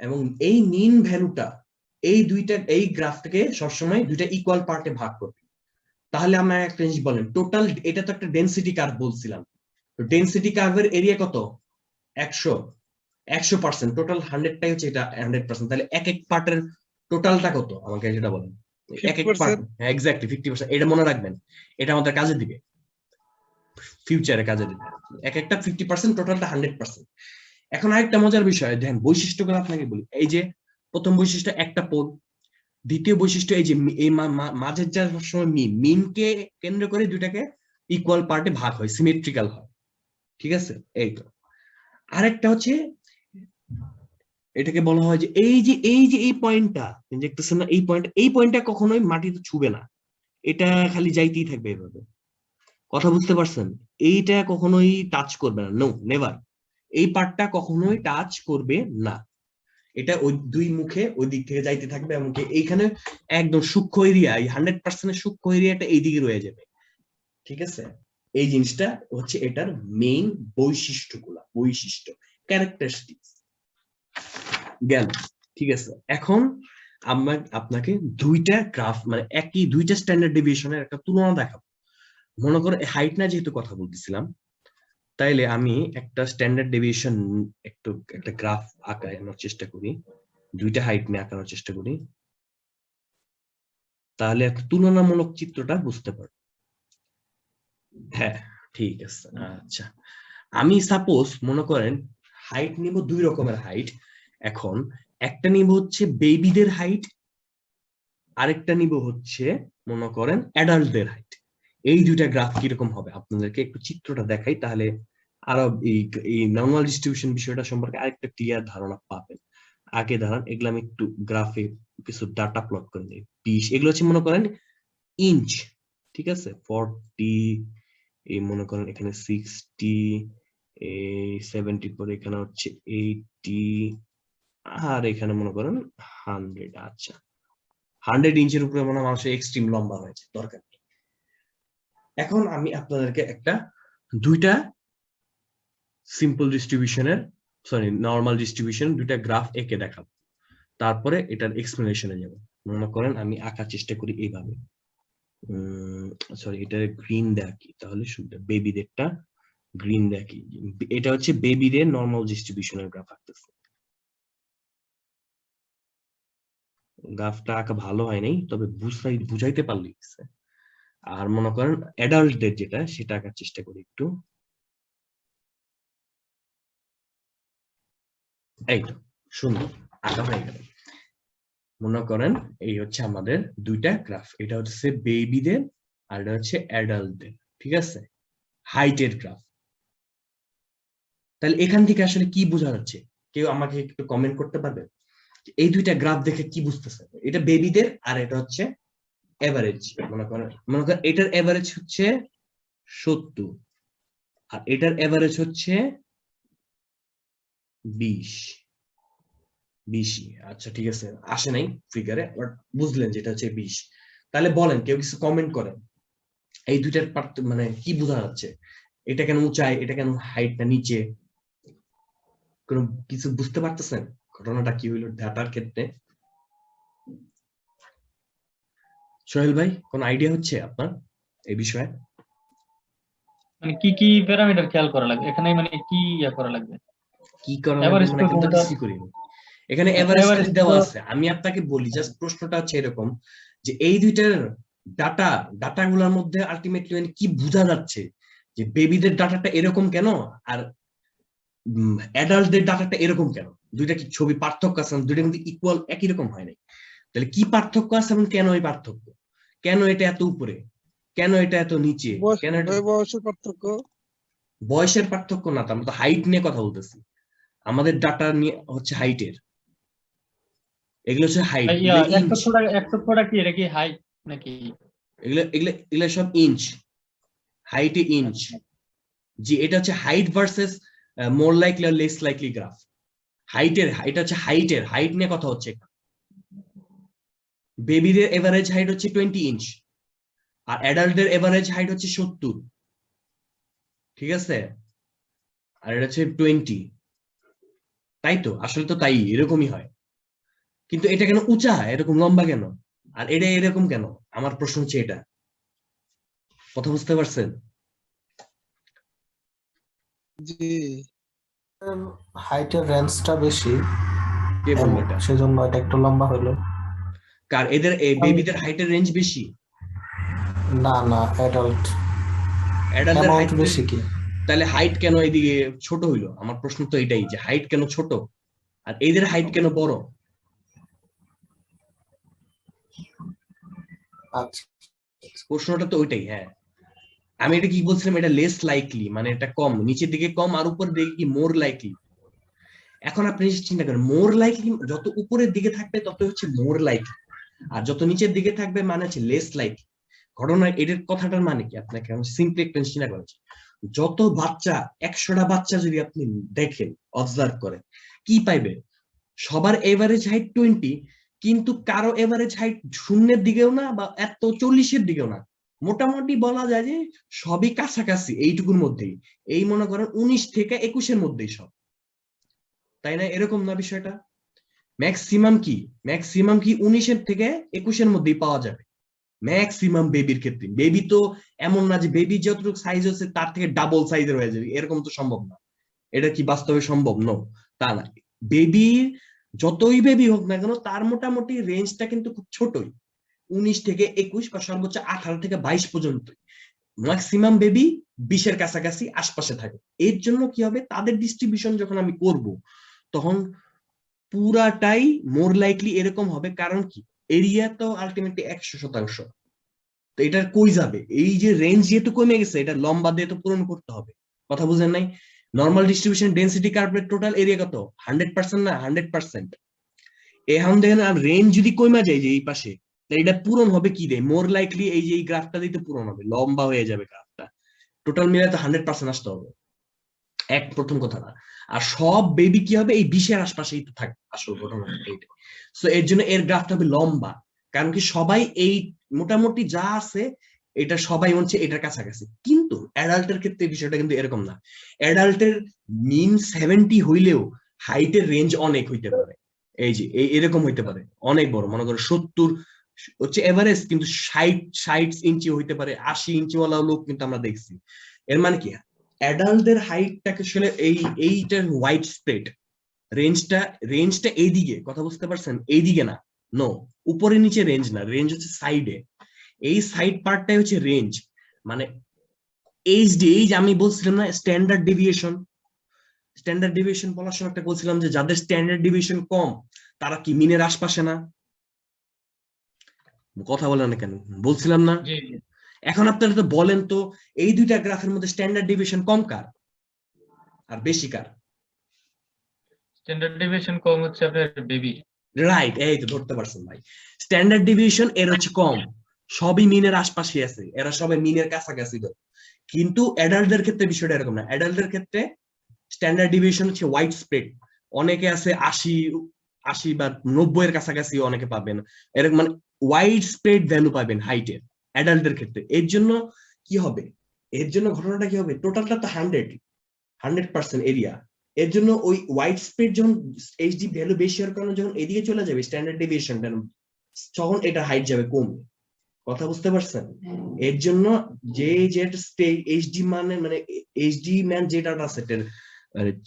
এবং এই মিন ভ্যালুটা এই দুইটা, এই গ্রাফটাকে সবসময় দুইটা ইকুয়াল পার্টে ভাগ করবে। তাহলে আমরা একটা জিনিস বলেন, টোটাল, এটা তো একটা ডেনসিটি কার্ভ বলছিলাম, তো ডেনসিটি কার্ভের এরিয়া কত? 100%। টোটাল 100টাই হচ্ছে এটা 100%। তাহলে এক এক পার্টের টোটালটা কত আমাকে সেটা বলেন। এক এক পার্ট, 50%। হ্যাঁ এক্স্যাক্টলি 50%। এটা মনে রাখবেন, এটা আমাদের কাজে দিবে, ফিউচারে কাজে দিবে। এক একটা 50%, টোটালটা 100%। এখন আরেকটা মজার বিষয় দেখেন, বৈশিষ্ট্যগুলো আপনাকে বলি। এই যে প্রথম বৈশিষ্ট্য একটা পোল, দ্বিতীয় বৈশিষ্ট্য এই যে এই মাঝের যা সবসময় মিনকে কেন্দ্র করে দুইটাকে ইকুয়াল পার্টে ভাগ হয়, সিমেট্রিক্যাল হয়, ঠিক আছে? এই তো আরেকটা হচ্ছে, এটাকে বলা হয় যে এই পয়েন্টটা দেখতেছেন না, এই পয়েন্টটা কখনোই মাটিতে ছুবে না, এটা খালি যাইতেই থাকবে এভাবে। কথা বুঝতে পারছেন? এইটা কখনোই টাচ করবে না, নো নেভার। এই পার্টটা কখনোই টাচ করবে না, এটা ওই দুই মুখে ওই দিক থেকে যাইতে থাকবে। এমনকি এইখানে একদম সূক্ষ্ম এরিয়া, এই 100% সূক্ষ্ম এরিয়াটা এইদিকে রয়ে যাবে, ঠিক আছে? এই জিনিসটা হচ্ছে এটার মেইন বৈশিষ্ট্য ক্যারেক্টারিস্টিক্স গেল, ঠিক আছে? এখন আমরা আপনাকে দুইটা গ্রাফ, মানে একই দুইটা স্ট্যান্ডার্ড ডেভিয়েশনের একটা তুলনা দেখাবো। মনে করো হাইট না যেহেতু কথা বলতেছিলাম, তাইলে আমি একটা স্ট্যান্ডার্ড ডেভিয়েশন একটা গ্রাফ আঁকানোর চেষ্টা করি, দুইটা হাইট নিয়ে আঁকানোর চেষ্টা করি, তাহলে একটা তুলনামূলক চিত্রটা বুঝতে পারবো। হ্যাঁ ঠিক আছে। আচ্ছা আমি সাপোজ মনে করেন হাইট নিব 2 রকমের হাইট। এখন একটা নিব হচ্ছে বেবিদের হাইট, আরেকটা নিব হচ্ছে মনে করেন অ্যাডাল্টদের হাইট। এই দুইটা গ্রাফ কিরকম হবে আপনাদেরকে একটু চিত্রটা দেখাই, তাহলে আরো এই নর্মাল ডিস্ট্রিবিউশন বিষয়টা সম্পর্কে আরেকটা ক্লিয়ার ধারণা পাবেন। আগে দাঁড়ান, এগুলো আমি একটু গ্রাফে কিছু ডাটা প্লট করে দিই। 20 এগুলো হচ্ছে মনে করেন ইঞ্চ, ঠিক আছে। 40, এই মনে করেন এখানে 60, এই 70 পরে এখানে হচ্ছে 80, আর এখানে মনে করেন 100। আচ্ছা, 100 ইঞ্চের উপরে মনে হয় মানুষের এক্সট্রিম লম্বা হয়েছে, দরকার নেই। এখন আমি আপনাদেরকে একটা দুইটা সিম্পল ডিস্ট্রিবিউশনের নর্মাল ডিস্ট্রিবিউশন দুইটা গ্রাফ এঁকে দেখাবো, তারপরে এটার এক্সপ্লেনেশনে যাব। মনে করেন আমি আঁকার চেষ্টা করি এইভাবে, এটা গ্রিন দেখি, তাহলে বেবিদেরটা গ্রিন দেখি। এটা হচ্ছে বেবিদের নর্মাল ডিস্ট্রিবিউশনের গ্রাফ আঁকতেছে। গ্রাফটা আঁকা ভালো হয় নাই, তবে বুঝাইতে পারলে। আর মনে করেন অ্যাডাল্টদের যেটা, সেটা আঁকার চেষ্টা করি একটু। এই তো সুন্দর আঁকা হয়ে গেল। মনে করেন এই হচ্ছে আমাদের দুইটা গ্রাফ, এটা হচ্ছে বেবিদের আর এটা হচ্ছে অ্যাডাল্টদের, ঠিক আছে, হাইটের গ্রাফ। তাহলে এখান থেকে আসলে কি বোঝা যাচ্ছে, কেউ আমাকে একটু কমেন্ট করতে পারবে? এই দুইটা গ্রাফ দেখে কি বুঝতেছে? এটা বেবিদের আর এটা হচ্ছে এভারেজ। মনে করেন এটার এভারেজ হচ্ছে 70 আর এটার এভারেজ হচ্ছে 20। আচ্ছা ঠিক আছে, আসে নাই ফিগারে, বাট বুঝলেন যেটা হচ্ছে 20। তাহলে বলেন, কেউ কিছু কমেন্ট করেন, এই দুইটার মানে কি বোঝা যাচ্ছে? এটা কেন উঁচাই, এটা কেন হাইটটা নিচে? কোনো কিছু বুঝতে পারতেছেন ঘটনাটা কি হইলো ডাটার ক্ষেত্রে? সোহেল ভাই, কোন আইডিয়া হচ্ছে আপনার এই বিষয়ে? মানে কি কি প্যারামিটার খেয়াল করা লাগবে এখানে, মানে কি ইয়া করা লাগবে? কি করা লাগবে এভারেজ মানে তো এখন তো তোমরা, কিছুই করিনি, এখানে এভারেজ খালি এভারেজ তো দেওয়া আছে। আমি আপনাকে বলি, জাস্ট প্রশ্নটা হচ্ছে এরকম যে এই দুইটার ডাটাগুলোর মধ্যে আলটিমেটলি মানে কি বোঝা যাচ্ছে, যে বেবিদের ডাটাটা এরকম কেন আর অ্যাডাল্টদের ডাটাটা এরকম কেন? দুইটা কি ছবি পার্থক্য আছে? দুইটা কিন্তু ইকুয়াল একই রকম হয় নাই। তাহলে কি পার্থক্য আছে এবং কেন এই পার্থক্য? কেন এটা এত উপরে, কেন এটা এত নিচে, কেন এটা? বয়সের পার্থক্য। বয়সের পার্থক্য না তো, আমরা তো হাইট নিয়ে কথা বলতেছি। আমাদের ডাটা নিয়ে হচ্ছে হাইটের, এগুলো হচ্ছে হাইট, ইয়া এগুলো ইঞ্চ, 100 কি এটা কি হাইট নাকি? এগুলো এগুলো এগুলো সব ইঞ্চ, হাইটে ইঞ্চ। যে এটা হচ্ছে হাইট ভার্সেস মোর লাইকলি আর লেস লাইকলি গ্রাফ। এটা হচ্ছে হাইট নিয়ে কথা হচ্ছে। বেবিদের এভারেজ হাইট হচ্ছে 20 ইঞ্চ আর অ্যাডাল্টদের এভারেজ হাইট হচ্ছে 70, ঠিক আছে, আর এটা হচ্ছে 20। তাই তো, আসলে তো তাই, এরকমই হয়। কিন্তু এটা কেন উঁচা, এরকম লম্বা কেন, আর এটা এরকম কেন? আমার প্রশ্ন হচ্ছে এটা। কথা বুঝতে পারছেন? জি, হাইটের রেঞ্জটা বেশি, কে বললো এটা? সেজন্য এটা একটু লম্বা হলো। কার এদের বেবিদের হাইটের রেঞ্জ বেশি? না না, অ্যাডাল্ট অ্যাডাল্টদের অ্যামাউন্ট হাইট বেশি কি? তাহলে হাইট কেন এদিকে ছোট হইলো? আমার প্রশ্ন তো এটাই, যে হাইট কেন ছোট আর এদের হাইট কেন বড়? আচ্ছা, প্রশ্নটা তো ওইটাই। হ্যাঁ, আমি এটা কি বলছিলাম, এটা লেস লাইকলি, মানে এটা কম, নিচের দিকে কম আর উপরের দিকে কি মোর লাইকলি। এখন আপনি চিন্তা করেন, মোর লাইকলি যত উপরের দিকে থাকবে তত হচ্ছে মোর লাইকলি, আর যত নিচের দিকে থাকবে মানে হচ্ছে লেস লাইকলি। ঘটনা এদের কথাটার মানে কি, আপনাকে আমি সিম্পলি একটা চিন্তা করেছি। যত বাচ্চা, 100টা বাচ্চা যদি আপনি দেখেন, অবজার্ভ করেন, কি পাইবে? সবার এভারেজ হাইট 20, কিন্তু কারো এভারেজ হাইট শূন্যের দিকেও না বা এত 40-এর দিকেও না। মোটামুটি বলা যায় যে সবই কাছাকাছি এইটুকুর মধ্যেই। এই মনে করেন 19 থেকে 21-এর মধ্যেই সব, তাই না? এরকম না বিষয়টা? ম্যাক্সিমাম কি 19-এর থেকে 21-এর মধ্যেই পাওয়া যাবে ম্যাক্সিমাম বেবির ক্ষেত্রে। বেবি তো এমন না যে বেবি যতটুকু সাইজ হচ্ছে তার থেকে ডাবল সাইজের হয়ে যাবে, এরকম তো সম্ভব না। এটা কি বাস্তবে সম্ভব? নো, তা না। বেবির যতই বেবি হোক না কেন, তার মোটামুটি রেঞ্জটা কিন্তু খুব ছোটই, 19 থেকে 21 বা সর্বোচ্চ 18 থেকে 22 পর্যন্ত। ম্যাক্সিমাম বেবি 20-এর কাছাকাছি আশপাশে থাকে। এর জন্য কি হবে, তাদের ডিস্ট্রিবিউশন যখন আমি করব তখন পুরাটাই মোর লাইকলি এরকম হবে। কারণ কি, এরিয়া তো আলটিমেটলি 100%। তো এটা কই যাবে, এই যে রেঞ্জ যেহেতু কমে গেছে, এটা লম্বা দিয়ে তো পূরণ করতে হবে। কথা বুঝেন নাই? নর্মাল ডিস্ট্রিবিউশন ডেনসিটি কার্ভের টোটাল এরিয়া কত, 100% না 100%। এখন দেখেন আর রেঞ্জ যদি কমে যায় যে এই পাশে, তাহলে এটা পূরণ হবে কি দিয়ে, মোর লাইকলি এই যে এই গ্রাফটা দিতে পূরণ হবে, লম্বা হয়ে যাবে গ্রাফটা। টোটাল মিলে তো 100% আসতে হবে, এক প্রথম কথাটা। আর সব বেবি কি হবে, এই 20-এর আশপাশেই তো থাকবে, আসল ঘটনা এইটা। সো এর জন্য এর গ্রাফটা হবে লম্বা। কারণ কি, সবাই এই মোটামুটি যা আছে এটা সবাই হচ্ছে এটার কাছাকাছি। কিন্তু অ্যাডাল্টের ক্ষেত্রে বিষয়টা কিন্তু এরকম না। অ্যাডাল্টের মিন 70 হইলেও হাইটের রেঞ্জ অনেক হইতে পারে। এই যে এরকম হইতে পারে, অনেক বড়, মনে করো 70 হচ্ছে এভারেজ, কিন্তু 60 ইঞ্চি হইতে পারে, 80 ইঞ্চি ওয়ালা লোক কিন্তু আমরা দেখছি। এর মানে কি, অ্যাডাল্টদের হাইটটাকে আসলে এইটার ওয়াইড স্প্রেড রেঞ্জটা এইদিকে, কথা বুঝতে পারছেন? এইদিকে না, নো, উপরে নিচে রেঞ্জ না, রেঞ্জ হচ্ছে সাইডে। এই সাইড পার্টটাই হচ্ছে রেঞ্জ। মানে এইচডি, এই যে আমি বলছিলাম না স্ট্যান্ডার্ড ডেভিয়েশন বলার সময় একটা বলছিলাম যে যাদের স্ট্যান্ডার্ড ডেভিয়েশন কম তারা কি মিনের আশপাশে না? কথা বলেন না কেন, বলছিলাম না? জি জি। এখন আপনারা তো বলেন তো, এই দুইটা গ্রাফের মধ্যে স্ট্যান্ডার্ড ডেভিয়েশন কম কার আর বেশি কার? স্ট্যান্ডার্ড ডেভিয়েশন কম হচ্ছে আপনার বেবি। রাইট, এই তো ধরতে পারছেন ভাই। স্ট্যান্ডার্ড ডেভিয়েশন এর হচ্ছে কম, সবই মিনের আশপাশে আছে, এরা সবাই মিনের কাছাকাছি। কিন্তু অ্যাডাল্টদের ক্ষেত্রে বিষয়টা এরকম না। অ্যাডাল্টদের ক্ষেত্রে স্ট্যান্ডার্ড ডেভিয়েশন হচ্ছে ওয়াইড স্প্রেড, অনেকে আছে 80 বা 90 এর কাছাকাছি অনেকে পাবেন, এরকম মানে ওয়াইড স্প্রেড ভ্যালু পাবেন হাইটের অ্যাডাল্টদের ক্ষেত্রে। এর জন্য কি হবে, এর জন্য ঘটনাটা কি হবে, টোটালটা তো 100% এরিয়া। এর জন্য ওই ওয়াইড স্প্রেড যখন এইচডি ভ্যালু বেশি হওয়ার কারণে যখন এদিকে চলে যাবে স্ট্যান্ডার্ড ডেভিয়েশনটা, তখন এটা হাইট যাবে কমবে। কথা বুঝতে পারছেন? এর জন্য যে এইচডি মানে এইচডি মান যেটা আছে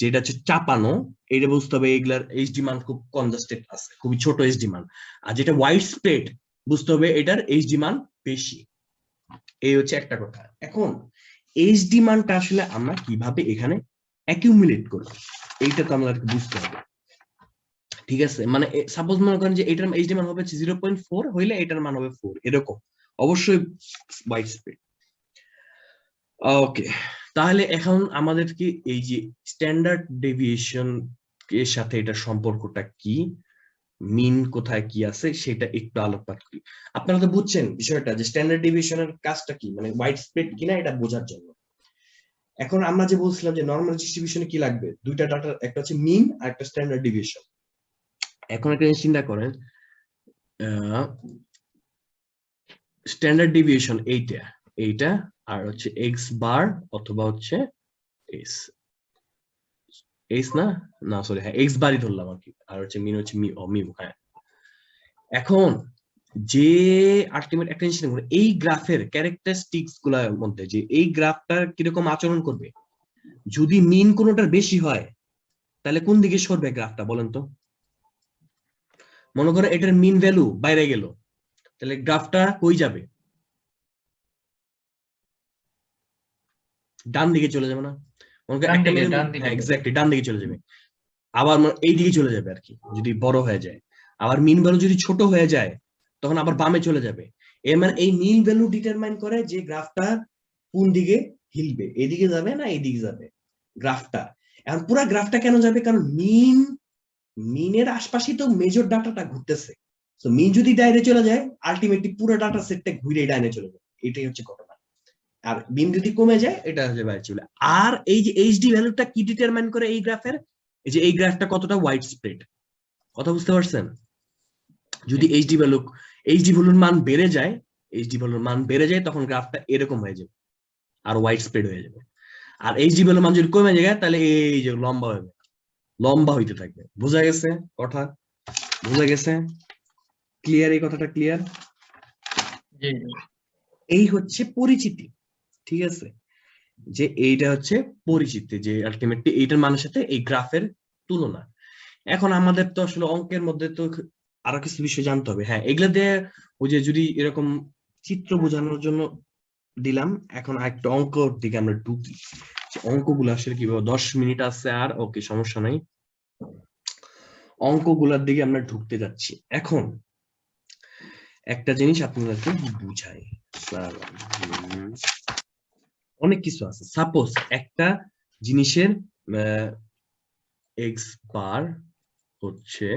যেটা হচ্ছে চাপানো, এটা বুঝতে হবে এগুলার এইচডি মান খুব কনজাস্টেড আছে, খুবই ছোট এইচডি মান। আর যেটা ওয়াইড স্প্রেড, বুঝতে হবে এটার এইচডি মান বেশি। এই হচ্ছে একটা কথা। এখন এইচডি মানটা আসলে আমরা কিভাবে এখানে অ্যাকিউমুলেট করব, এইটা তো আমাদেরকে বুঝতে হবে। ঠিক আছে, মানে সাপোজ মনে করেন যে এটার এইচডি মান হবে 0.4 হইলে এটার মান হবে 4, এরকম অবশ্যই ওয়াইড স্প্রেড। ওকে, তাহলে এখন আমাদেরকে এই যে স্ট্যান্ডার্ড ডেভিয়েশন এর সাথে এটা সম্পর্কটা কি, মিন কোথায় কি আছে সেটা একটু আলোকপাত করি। আপনারা তো বুঝছেন বিষয়টা যে স্ট্যান্ডার্ড ডেভিয়েশনের কাজটা কি, মানে ওয়াইড স্প্রেড কিনা এটা বোঝার জন্য। এখন আমরা যে বলছিলাম যে নরমাল ডিস্ট্রিবিউশনে কি লাগবে, দুইটা ডাটা, একটা হচ্ছে মিন আর একটা স্ট্যান্ডার্ড ডেভিয়েশন। এখন একটা জিনিস চিন্তা করেন, স্ট্যান্ডার্ড ডেভিয়েশন এইটা আর হচ্ছে এক্স বার অথবা হচ্ছে এস এস না না সরি, হ্যাঁ এক্স বারই ধরলাম আর কি, আর হচ্ছে মিন হচ্ছে মিউ। হ্যাঁ, এখন যে আলটিমেট একটা জিনিস চিন্তা করুন, এই গ্রাফের ক্যারেক্টারিস্টিক্স গুলার মধ্যে যে এই গ্রাফটা কিরকম আচরণ করবে, যদি মিন কোনোটার বেশি হয় তাহলে কোন দিকে সরবে গ্রাফটা বলেন তো? মনে করেন এটার মিন ভ্যালু বাইরে গেল, তাহলে গ্রাফটা কই যাবে? ডান দিকে চলে যাবে না? মনে করেন একটা এক্স্যাক্টলি ডান দিকে চলে যাবে। আবার এই দিকে চলে যাবে আর কি, যদি বড় হয়ে যায়। আবার মিন ভ্যালু যদি ছোট হয়ে যায় তখন আবার বামে চলে যাবে। এর মানে এই মিন ভ্যালু ডিটারমাইন করে যে গ্রাফটা কোন দিকে হিলবে, এদিকে যাবে না এইদিকে যাবে গ্রাফটা। এখন পুরো গ্রাফটা কেন যাবে, কারণ মিনের আশপাশে তো মেজর ডাটাটা ঘুরতেছে। তো মিন যদি ডাইরে চলে যায় আলটিমেটলি পুরো ডাটা সেটটা ঘুরে ডাইনে চলে যাবে, এটাই হচ্ছে ঘটনা। আর মিন যদি কমে যায় এটা হচ্ছে বাইরে চলে। আর এই যে এইচডি ভ্যালুটা কি ডিটারমাইন করে এই গ্রাফের, এই যে এই গ্রাফটা কতটা ওয়াইড স্প্রেড। কথা বুঝতে পারছেন? যদি এইচডি ভ্যালুর মান বেড়ে যায় তখন গ্রাফটা এরকম হয়ে যাবে আর ওয়াইড স্প্রেড হয়ে যাবে। আর এইচডি ভ্যালুর মান যদি কমে যায় তাহলে এই যে লম্বা হইতে থাকবে। বোঝা গেছে কথা? বোঝা গেছে? ক্লিয়ার? এই কথাটা ক্লিয়ার? এই হচ্ছে পরিচিতি। ঠিক আছে, যে এইটা হচ্ছে পরিচিতি, যে আলটিমেটলি এইটার মানের সাথে এই গ্রাফের তুলনা। এখন আমাদের তো আসলে অঙ্কের মধ্যে তো আরো কিছু বিষয় জানতে হবে। হ্যাঁ, এগুলা দিয়ে ওই যে যদি এরকম চিত্র বোঝানোর জন্য দিলাম। এখন আরেকটা অঙ্কর দিকে আমরা ঢুকি, অঙ্কগুলো আসলে কিভাবে, 10 মিনিট আছে আর, ওকে সমস্যা নাই, অঙ্কগুলোর দিকে আমরা ঢুকতে যাচ্ছি। এখন একটা জিনিস আপনাদেরকে বুঝাই, অনেক কিছু আছে। সাপোজ একটা জিনিসের এক্স বার হচ্ছে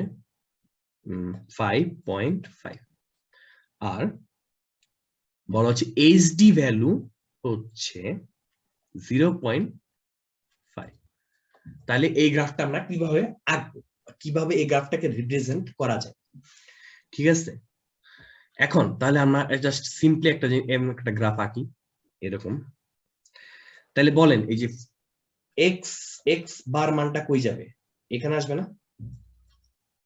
5.5 আর বলা হচ্ছে এইচডি ভ্যালু হচ্ছে 0.5। তাহলে এই গ্রাফটা আমরা কিভাবে আঁকবো, কিভাবে এই গ্রাফটাকে রিপ্রেজেন্ট করা যায়, ঠিক আছে? এখন তাহলে আমরা জাস্ট সিম্পলি একটা গ্রাফ আঁকি এরকম। তাহলে বলেন এই যে এক্স এক্স বার মানটা কই যাবে, এখানে আসবে না?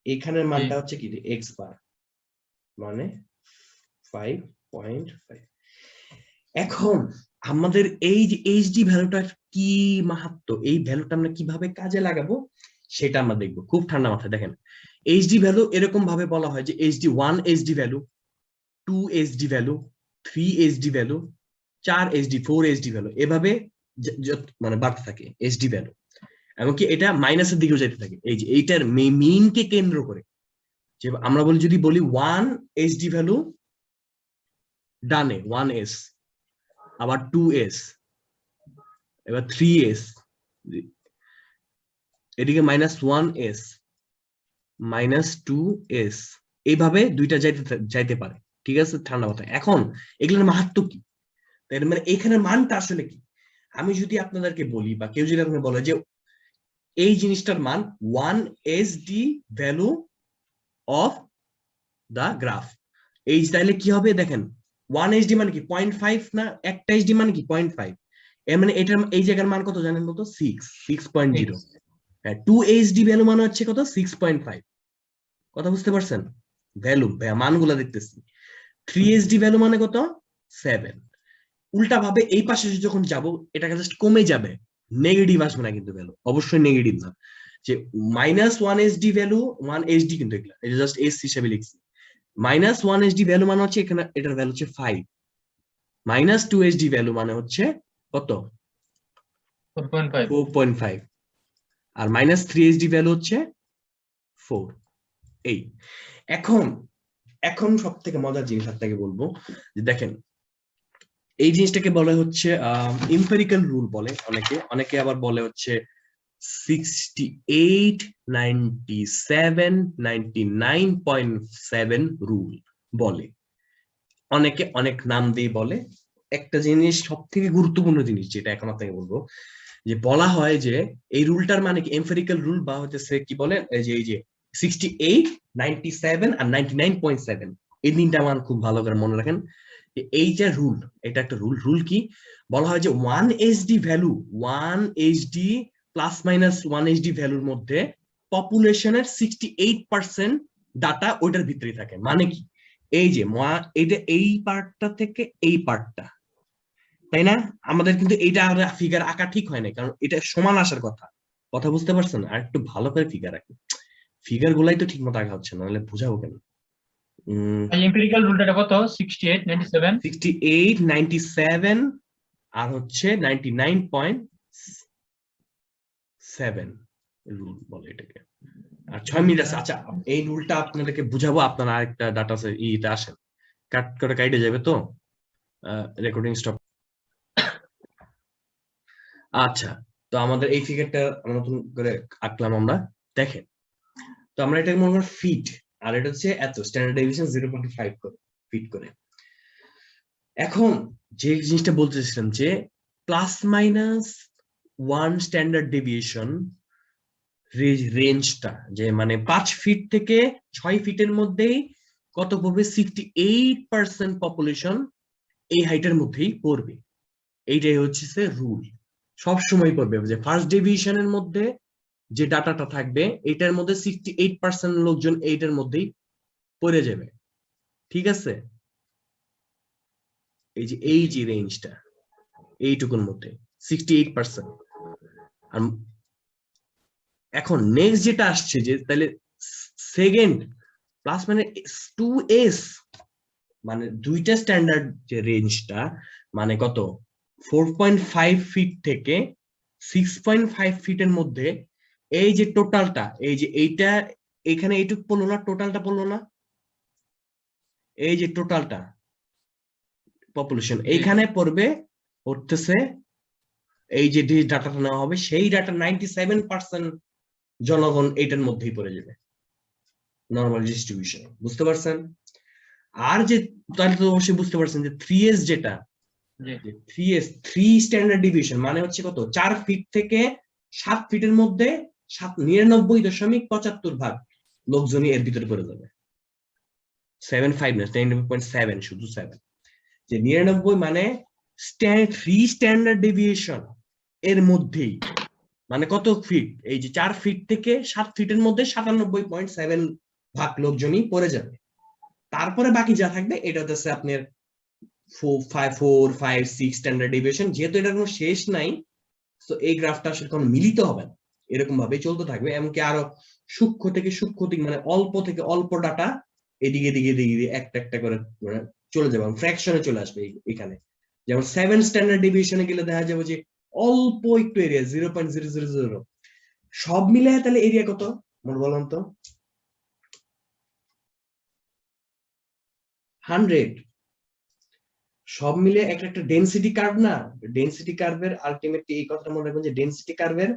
এখানের মানটা হচ্ছে কি, এক্স বার মানে 5.5। এখন আমাদের এই যে এইচডি ভ্যালুটার কি মাহাত্ম্য, এই ভ্যালুটা আমরা কিভাবে কাজে লাগাবো সেটা আমরা দেখবো খুব ঠান্ডা মাথায়। দেখেন এইচডি ভ্যালু এরকম ভাবে বলা হয় যে HD 1 HD value, 2 HD value, 3 HD value, 4 HD, 4 HD value, এভাবে মানে বাড়তে থাকে এইচডি ভ্যালু। এমনকি এটা মাইনাসের দিকেও যেতে থাকে। এই যে এইটার মিনকে কেন্দ্র করে যে আমরা যদি বলি 1 এইচডি ভ্যালু ডানে 1s, আবার 2s, এবার 3s, এদিকে -1s, -2s, এইভাবে দুইটা যাইতে পারে, ঠিক আছে? ঠান্ডা মাথায়। এখন এগুলোর মাহাত্ম্য কি, মানে এখানে মানটা আসলে কি? আমি যদি আপনাদেরকে বলি বা কেউ যদি আপনাকে বলে যে এই জিনিসটার মান 1 HD value of the graph, এই তাহলে কি হবে দেখেন, 1 এইচডি মানে কি 0.5 না, একটা এইচডি মানে কি 0.5, এর মানে এটার এই জায়গার মান কত জানেন কত? 6.0। হ্যাঁ, 2 এইচডি ভ্যালু মানে হচ্ছে কত? 6.5। কথা বুঝতে পারছেন? ভ্যালু মানগুলা দেখতেছি। 3 এইচডি ভ্যালু মানে কত? 7। উল্টা ভাবে এই পাশে যখন যাব এটাকে জাস্ট কমে যাবে, নেগেটিভ আসবে না কিন্তু ভ্যালু, অবশ্যই নেগেটিভ না। যে -1 এইচডি ভ্যালু, 1 এইচডি কিন্তু এগুলা, এটা জাস্ট এস হিসেবে লিখছি। -1 এইচডি ভ্যালু মানে হচ্ছে এখানে এটার ভ্যালু হচ্ছে 5। -2 এইচডি ভ্যালু মানে হচ্ছে কত? 4.5। আর -3 এইচডি ভ্যালু হচ্ছে 4। এই এখন সব থেকে মজার জিনিস আপনাকে বলবো যে দেখেন এই জিনিসটাকে বলে হচ্ছে এম্পিরিক্যাল রুল বলে, অনেকে আবার বলে হচ্ছে 68, 97, 99.7 রুল বলে, অনেকে অনেক নাম দিয়ে বলে। একটা জিনিস সব থেকে গুরুত্বপূর্ণ জিনিস যেটা এখন আপনাকে বলবো, যে বলা হয় যে এই রুলটার মানে কি এম্পিরিক্যাল রুল, বা হচ্ছে কি বলে এই যে 68, 97 আর 99.7, এই তিনটা মান খুব ভালো করে মনে রাখেন। এই যে রুল, এটা একটা রুল কি বলা হয় যে 1 HD value, 1 HD plus minus 1 HD ভ্যালুর মধ্যে পপুলেশনের 68% ডাটা ওইটার ভিতরে থাকে। মানে কি, এই যে এই পার্টটা থেকে এই পার্টটা, তাই না? আমাদের কিন্তু এইটা ফিগার আঁকা ঠিক হয় না, কারণ এটা সমান আসার কথা। কথা বুঝতে পারছেন? আর একটু ভালো করে ফিগার আঁকি, ফিগার গুলাই তো ঠিক মতো আঁকা হচ্ছে না, নাহলে বোঝাবো কেন? এম্পিরিক্যাল রুলটা কত? 68, 97, 68, 97 আর হচ্ছে 99.7 রুল বলে এটাকে। আর 6 মিনিট আছে। আচ্ছা, এই রুলটা আপনাদেরকে বুঝাবো, আপনারা আরেকটা ডাটা ইটা আসেন, কাট করে কাইটে যাবে তো রেকর্ডিং স্টপ। আচ্ছা, তো আমাদের এই ফিগারটা নতুন করে আঁকলাম আমরা, দেখেন। তো আমরা এটাকে মনে করি ফিট, আর এটা হচ্ছে এত স্ট্যান্ডার্ড ডেভিয়েশন 0.5 করে ফিট করে। এখন যে জিনিসটা বলতেছিলাম যে +-1 স্ট্যান্ডার্ড ডেভিয়েশন রেঞ্জটা, যে মানে 5 ফিট থেকে 6 ফিটের মধ্যেই কত পড়বে? 68% পপুলেশন এই হাইটের মধ্যেই পড়বে। এইটাই হচ্ছে রুল, সব সময় পড়বে যে ফার্স্ট ডেভিয়েশনের মধ্যে যে ডাটাটা থাকবে এটার মধ্যে 68% লোকজন এইটার মধ্যেই পড়ে যাবে, ঠিক আছে? এই যে রেঞ্জটা এইটুকুর মধ্যে 68%। আর এখন নেক্সট যেটা আসছে যে তাহলে সেকেন্ড প্লাস মানে 2s, মানে দুইটা স্ট্যান্ডার্ড যে রেঞ্জটা মানে কত 4.5 ফিট থেকে 6.5 ফিটের মধ্যে এই যে টোটালটা, এই যে এইটা এখানে এইটুক পড়লো না, টোটালটা পড়লো না, এই যে টোটালটা পপুলেশন এইখানে পড়বে হচ্ছে এই যে ডাটাটা নেওয়া হবে সেই ডাটা 97% জনগণ এইটার মধ্যেই পড়ে যাবে নরমাল ডিস্ট্রিবিউশন। বুঝতে পারছেন? আর যে তাহলে তো অবশ্যই বুঝতে পারছেন যে 3S যেটা, জি 3S 3 স্ট্যান্ডার্ড ডিভিশন মানে হচ্ছে কত 4 ফিট থেকে 7 ফিটের মধ্যে 99.75 ভাগ লোকজনই এর ভিতরে পড়ে যাবে। 75 না 99.7 শুধু 7, যে 99 মানে 3 স্ট্যান্ডার্ড ডেভিয়েশন এর মধ্যেই, মানে কত ফিট, এই যে 4 ফিট থেকে 7 ফিটের মধ্যে 97.7 ভাগ লোকজনই পড়ে যাবে। তারপরে বাকি যা থাকবে এটা হচ্ছে আপনার 4, 5, 6 স্ট্যান্ডার্ড ডেভিয়েশন। যেহেতু এটার কোনো শেষ নাই, তো এই গ্রাফটা আসলে কোনো মিলিত হবে না, এরকম ভাবে চলতে থাকবে। এমনকি আরো সূক্ষ্ম থেকে সূক্ষ্ম দিক, মানে অল্প থেকে অল্প ডাটা এদিকে এদিকে এদিকে একটা একটা করে চলে যাবে, ফ্র্যাকশনে চলে আসবে এখানে। যেমন 7 স্ট্যান্ডার্ড ডেভিয়েশনে গেলে দেখা যাবে যে অল্প একটু এরিয়া 0.000, সব মিলে তাহলে এরিয়া কত মনে বলেন তো? 100। সব মিলে একটা একটা ডেনসিটি কার্ভ না, ডেনসিটি কার্ভের আলটিমেটলি এই কথাটা মনে রাখবেন যে ডেনসিটি কার্ভের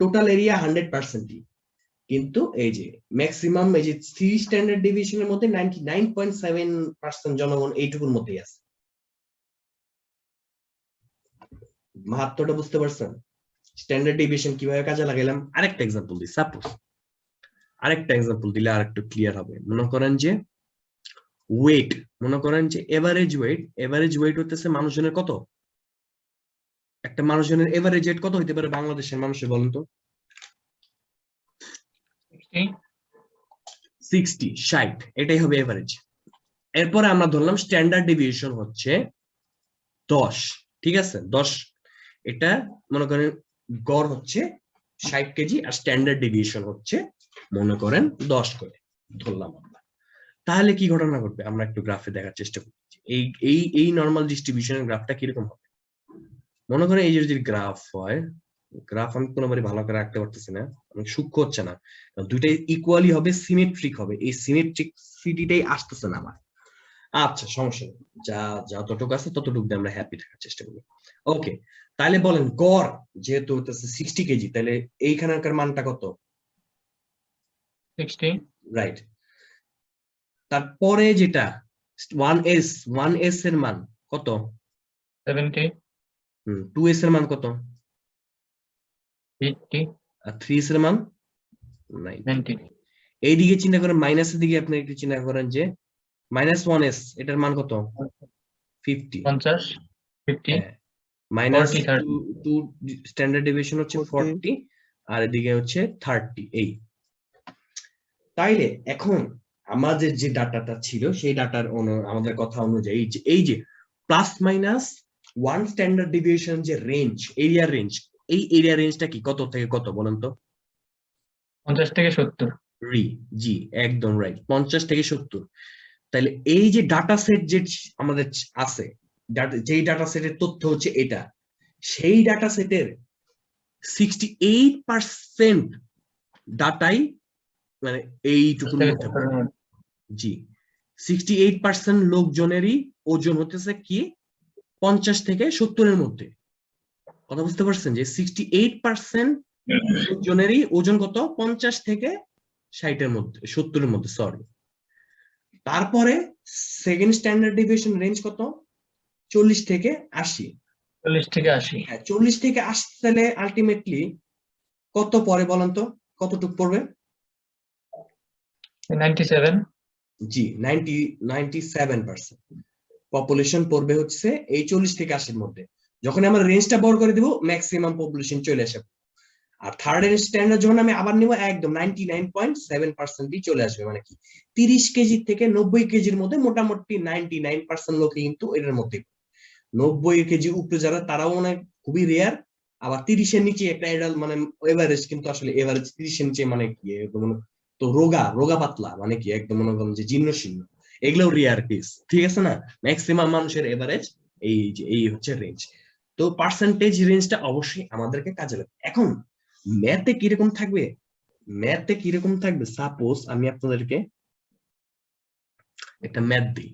টোটাল এরিয়া 100%, কিন্তু এই যে ম্যাক্সিমাম এই যে 3 স্ট্যান্ডার্ড ডেভিয়েশনের মধ্যে 99.7% জনগণ এইটুকুর মধ্যেই আছে। মাহাত্ম্যটা বুঝতে পারছেন? স্ট্যান্ডার্ড ডেভিয়েশন কিভাবে কাজে লাগাইলাম আরেকটা এক্সাম্পল দিই। সাপোজ আরেকটা এক্সাম্পল দিলে আরেকটু ক্লিয়ার হবে। মনে করেন যে ওয়েট, মনে করেন যে এভারেজ ওয়েট হতেছে মানুষজনের কত, একটা মানুষজনের এভারেজ ওয়েট কত হইতে পারে বাংলাদেশের মানুষের বলেন তো? 60 এটাই হবে এভারেজ। এরপরে আমরা ধরলাম স্ট্যান্ডার্ড ডেভিয়েশন হচ্ছে 10, ঠিক আছে 10, এটা মনে করেন গড় হচ্ছে 60 কেজি আর স্ট্যান্ডার্ড ডেভিয়েশন হচ্ছে মনে করেন 10 করে ধরলাম আমরা। তাহলে কি ঘটনা ঘটবে আমরা একটু গ্রাফে দেখার চেষ্টা করছি। এই নরমাল ডিস্ট্রিবিউশনের গ্রাফটা কিরকম হবে? মনে করেন এই যে যদি গ্রাফ হয়, গ্রাফ আমি কোনোবারই ভালো করে রাখতে পারতেছি না, অনেক সূক্ষ্ম হচ্ছে না, দুইটাই ইকুয়ালি হবে, সিমেট্রিক হবে, এই সিমেট্রিক সিটিটাই আসতেছে না আমার। আচ্ছা সমস্যা নেই, যা যতটুকু আছে ততটুকু দিয়ে আমরা হ্যাপি থাকার চেষ্টা করি। ওকে, তাহলে বলেন গড় যেহেতু হচ্ছে 60 কেজি, তাহলে এইখানকার মানটা কত? 60, রাইট। তারপরে যেটা 1s এর মান কত? 70, 2s এর মান কত? 80, আর 3s এর মান 90, এইদিকে চিন্তা করেন, মাইনাসের দিকে আপনি একটু চিন্তা করেন যে -1s এটার মান কত? 50। 50, 50, মাইনাস 40, 2 স্ট্যান্ডার্ড ডেভিয়েশন হচ্ছে 40 আর এদিকে হচ্ছে 30। এই তাইলে এখন আমাদের যে ডাটাটা ছিল সেই ডাটার আমাদের কথা অনুযায়ী এই যে +-1 স্ট্যান্ডার্ড ডেভিয়েশন যে রেঞ্জ, এরিয়া রেঞ্জ, এই এরিয়া রেঞ্জটা কি কত থেকে কত বলেন তো? 50 থেকে 70। জি একদম রাইট, 50 থেকে 70। তাহলে এই যে ডাটা সেট যে আমাদের আছে, যেই ডাটা সেটের তথ্য হচ্ছে এটা, সেই ডাটা সেটের 68% ডাটাই মানে এইটুকুর মধ্যে। জি 68% লোকজনেরই ওজন হতেছে কি 50 থেকে 70 এর মধ্যে। কথা বুঝতে পারছেন যে 68% লোকজনেরই ওজন কত 50 থেকে 60 এর মধ্যে, 70 এর মধ্যে, সরি। তারপরে সেকেন্ড স্ট্যান্ডার্ড ডেভিয়েশন রেঞ্জ কত? 40 থেকে 80। 40 থেকে 80। হ্যাঁ 40 থেকে 80 তাহলে আলটিমেটলি কত পরে বলেন তো, কতটুকু পড়বে? 97। জি 97% পপুলেশন পড়বে হচ্ছে এই 40 থেকে 80 মধ্যে। যখন আমরা রেঞ্জটা বড় করে দিব ম্যাক্সিমাম পপুলেশন চলে আসবে। আর থার্ড স্ট্যান্ডার্ড যখন আমি আবার নিব একদম 99.7% চলে আসবে। মানে কি 30 কেজি থেকে 90 কেজির মধ্যে মোটামুটি 99% লোক কিন্তু এর মধ্যে। 90 কেজি উপরে যারা তারাও মানে খুবই রেয়ার, আবার 30 এর নিচে একটা এডাল্ট মানে এভারেজ, কিন্তু আসলে এভারেজ 30 এর নিচে মানে কি একদম তো রোগা পাতলা, মানে কি একদম মনে করেন যে জীর্ণ শীর্ণ, এগুলো রেয়ার কেস, ঠিক আছে না? ম্যাক্সিমাম মানুষের এভারেজ এই হচ্ছে রেঞ্জ। তো পার্সেন্টেজ রেঞ্জটা অবশ্যই আমাদেরকে কাজে লাগবে। এখন ম্যাথে কিরকম থাকবে, ম্যাথে কিরকম থাকবে, সাপোজ আমি আপনাদেরকে একটা ম্যাথ দিই,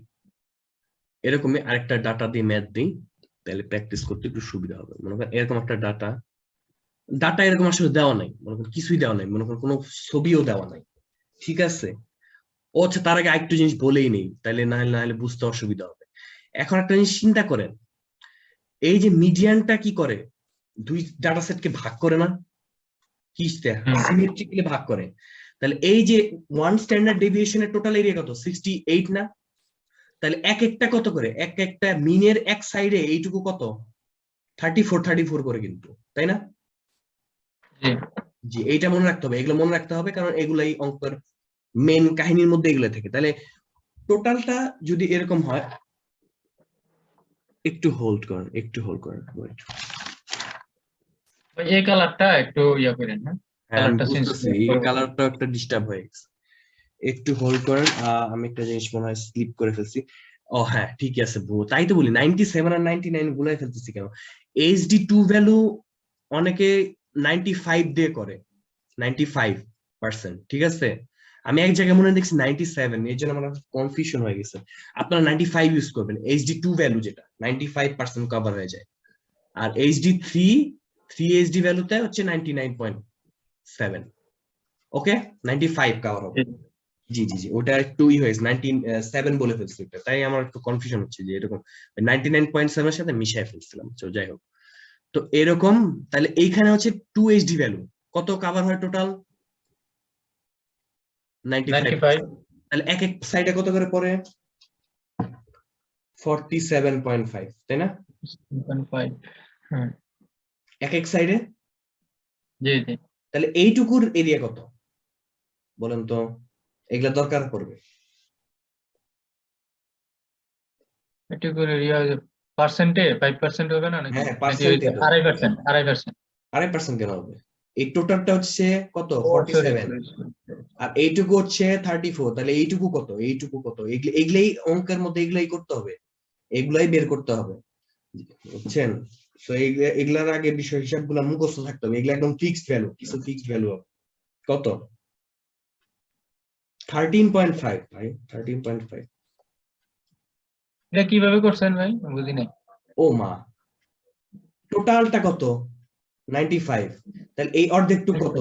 এরকমই আরেকটা ডাটা দিয়ে ম্যাথ দিই, তাহলে প্র্যাকটিস করতে একটু সুবিধা হবে। মনে করেন এরকম একটা ডাটা এরকম আসলে দেওয়া নাই, মনে করেন কিছুই দেওয়া নাই, মনে করেন কোনো ছবিও দেওয়া নাই, ঠিক আছে। ও আচ্ছা, তার আগে আরেকটু জিনিস বলেই নেই, তাহলে না হলে বুঝতে অসুবিধা হবে। এখন একটা জিনিস চিন্তা করেন, এই যে মিডিয়ানটা কি করে, দুই ডাটা সেটকে ভাগ করে না, কি সিমেট্রিক্যালি ভাগ করে। তাহলে এই যে ওয়ান স্ট্যান্ডার্ড ডেভিয়েশনের টোটাল এরিয়া কত, 68 না? তাহলে এক একটা কত করে, এক একটা মিনের এক সাইডে এইটুকু কত, 34 করে কিন্তু, তাই না? জি, এইটা মনে রাখতে হবে, এগুলো মনে রাখতে হবে, কারণ এগুলাই অঙ্কের মেন কাহিনীর মধ্যে এগুলো থেকে। তাহলে টোটালটা যদি এরকম হয়, একটু হোল্ড করেন wait। এই কালারটা একটু ইয়া করেন না, হ্যাঁ আমি কালারটা চেঞ্জ বুঝতেছি, এই কালারটা একটা ডিস্টার্ব হয়ে গেছে, একটু হোল্ড করেন। আমি একটা জিনিস মনে হয় স্লিপ করে ফেলছি। ও হ্যাঁ ঠিক আছে ব্রো, তাই তো বলি 97 আর 99 গুলাই ফেলতেছি কেন। HD2 ভ্যালু অনেকে 95 দিয়ে করে, 95%, ঠিক আছে। আমি এক জায়গায় মনে হয় দেখছি 97, এর জন্য আমার কনফিউশন হয়ে গেছে। আপনারা 95 ইউজ করবেন, HD2 ভ্যালু যেটা 95% কভার হয়ে যায়। আর HD3 3 HD ভ্যালুতে হচ্ছে 99.7, ওকে 95 কভার হবে। জি জি জি, ওটা একটু হয়েছে 97 বলে ফেলছি ওটা, তাই আমার একটু কনফিউশন হচ্ছে যে এরকম 99.7 এর সাথে মিশিয়ে ফেলছিলাম। তো যাই হোক, তো এরকম তাহলে এইখানে হচ্ছে 2 HD ভ্যালু কত কভার হয় টোটাল, 95। তাহলে এক এক সাইডে কত করে পড়ে, 47.5, তাই না? 5 হ্যাঁ এক এক সাইডে। জি জি। তাহলে এইটুকুর এরিয়া কত বলেন তো, এগুলা দরকার পড়বে। একটু করে ইয়া পার্সেন্টে 5% হবে না নাকি, হ্যাঁ নাকি পার্সেন্টে তো 2.5% 2.5%? 2.5% কেন হবে, এই টোটালটা হচ্ছে কত ও সরি 47, আর এইটুকু হচ্ছে 34, তাহলে এইটুকু কত, এইটুকু কত, এগুলাই অঙ্কের মধ্যে এগুলাই করতে হবে, এগুলাই বের করতে হবে, বুঝছেন। তো এগুলার আগে বিষয় হিসাব গুলা মুখস্থ থাকতে হবে, এগুলা একদম ফিক্সড ভ্যালু, কিছু ফিক্সড ভ্যালু হবে। কত 13.5 ভাই, 13.5। এটা কিভাবে করছেন ভাই, বুঝি নাই। ও মা, টোটালটা কত 95, তাহলে এই অর্ধেকটুকু কত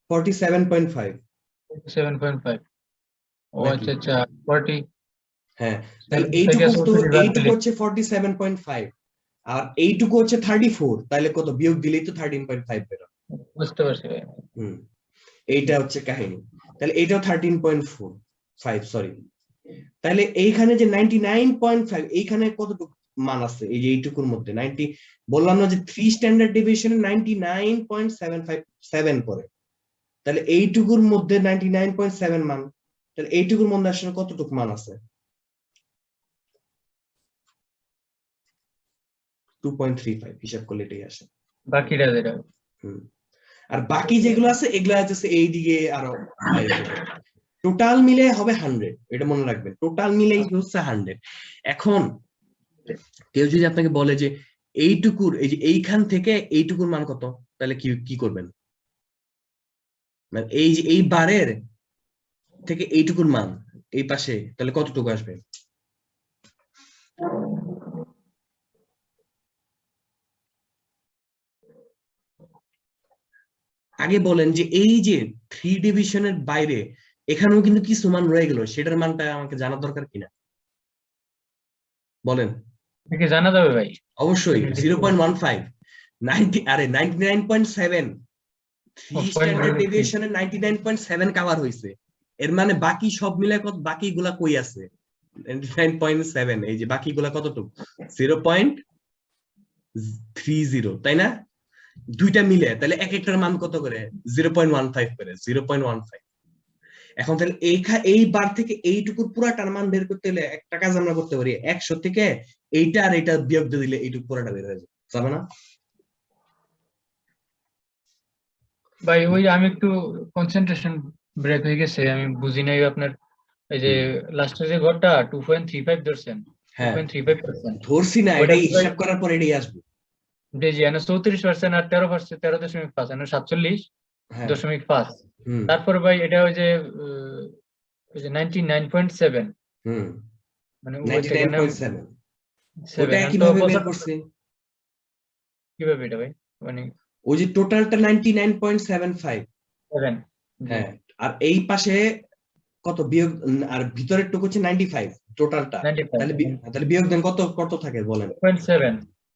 47.5 7.5 ও নাকি? আচ্ছা আচ্ছা 40 হ্যাঁ, তাহলে এইটুকু তো, এইটুকু হচ্ছে 47.5 আর এইটুকু হচ্ছে 34, তাহলে কত বিয়োগ দিলেই তো 13.5 বের হবে। বুঝতে পারছি ভাই। এইটা হচ্ছে কাহিনী। তাহলে এটাও 13.5 সরি। তাহলে এইখানে যে 99.5, এইখানে কতটুকু মান আছে, এই যে এইটুকুর মধ্যে 90, বললাম না যে 3 স্ট্যান্ডার্ড ডেভিয়েশনে 99.757 পড়ে, তাহলে এইটুকুর মধ্যে 99.7 মান, তাহলে এইটুকুর মধ্যে আসলে কতটুকু মান আছে, 2.35 হিসাব করলে এটাই আসে। বাকিটা যেটা আর বাকি যেগুলো আছে এগুলো হচ্ছে এইদিকে আরো বাইরে থেকে, টোটাল মিলে হবে 100, এটা মনে রাখবেন, টোটাল মিলেই হচ্ছে 100। এখন কেউ যদি আপনাকে বলে যে এইটুকুর, এই যে এইখান থেকে এইটুকুর মান কত, তাহলে কি কি করবেন, মানে এই যে এই বারের থেকে এইটুকুর মান এই পাশে, তাহলে কতটুকু আসবে? আগে বলেন যে এই যে 3 ডিভিশনের বাইরে এখানেও কিন্তু কিছু মান রয়ে গেল, সেটার মানটা আমাকে জানা দরকার কিনা বলেন। কি জানা যাবে ভাই? অবশ্যই 0.15 90, আরে 99.7, 3 স্ট্যান্ডার্ড ডেভিয়েশনের 99.7 কভার হইছে, এর মানে বাকি সব মিলে কত, বাকিগুলা কই আছে 99.7, এই যে বাকিগুলা কতটুকু 0.30, তাই না? দুইটা মিলে তাহলে এক একটার মান কত করে 0.15 করে, 0.15। এখন তাহলে এই বার থেকে এইটুকুর পুরাটার মান বের করতে হলে একটা কাজ আমরা করতে পারি, 100 থেকে এইটা আর এইটা বিয়োগ দিয়ে দিলে এইটুকু পুরাটা বের হয়ে যাবে না? ভাই ওই আমি একটু কনসেন্ট্রেশন ব্রেক হয়ে গেছে, আমি বুঝি নাই আপনার এই যে লাস্টের যে ঘরটা 2.35 ধরছেন, হ্যাঁ 2.35%। ধরছি না, ওইটা এটাই কি ভাই? হিসাব করার পর এটাই আসবে। জি জি, 34% আর 13%, 13.5, 47.5। হ্যাঁ হুম তারপরে ভাই এটা ওই যে 99.7, হুম মানে ওই থেকে 99.7 ওটা 7 কিভাবে বের করছি? কিভাবে এটা ভাই? মানে ওই যে টোটালটা 99.75। 7। জি, হ্যাঁ আর এই পাশে কত বিয়োগ আর ভিতরের টুকু হচ্ছে 95 টোটালটা। 95, তাহলে বিয়োগ দেন কত কত থাকে বলেন? 4.7।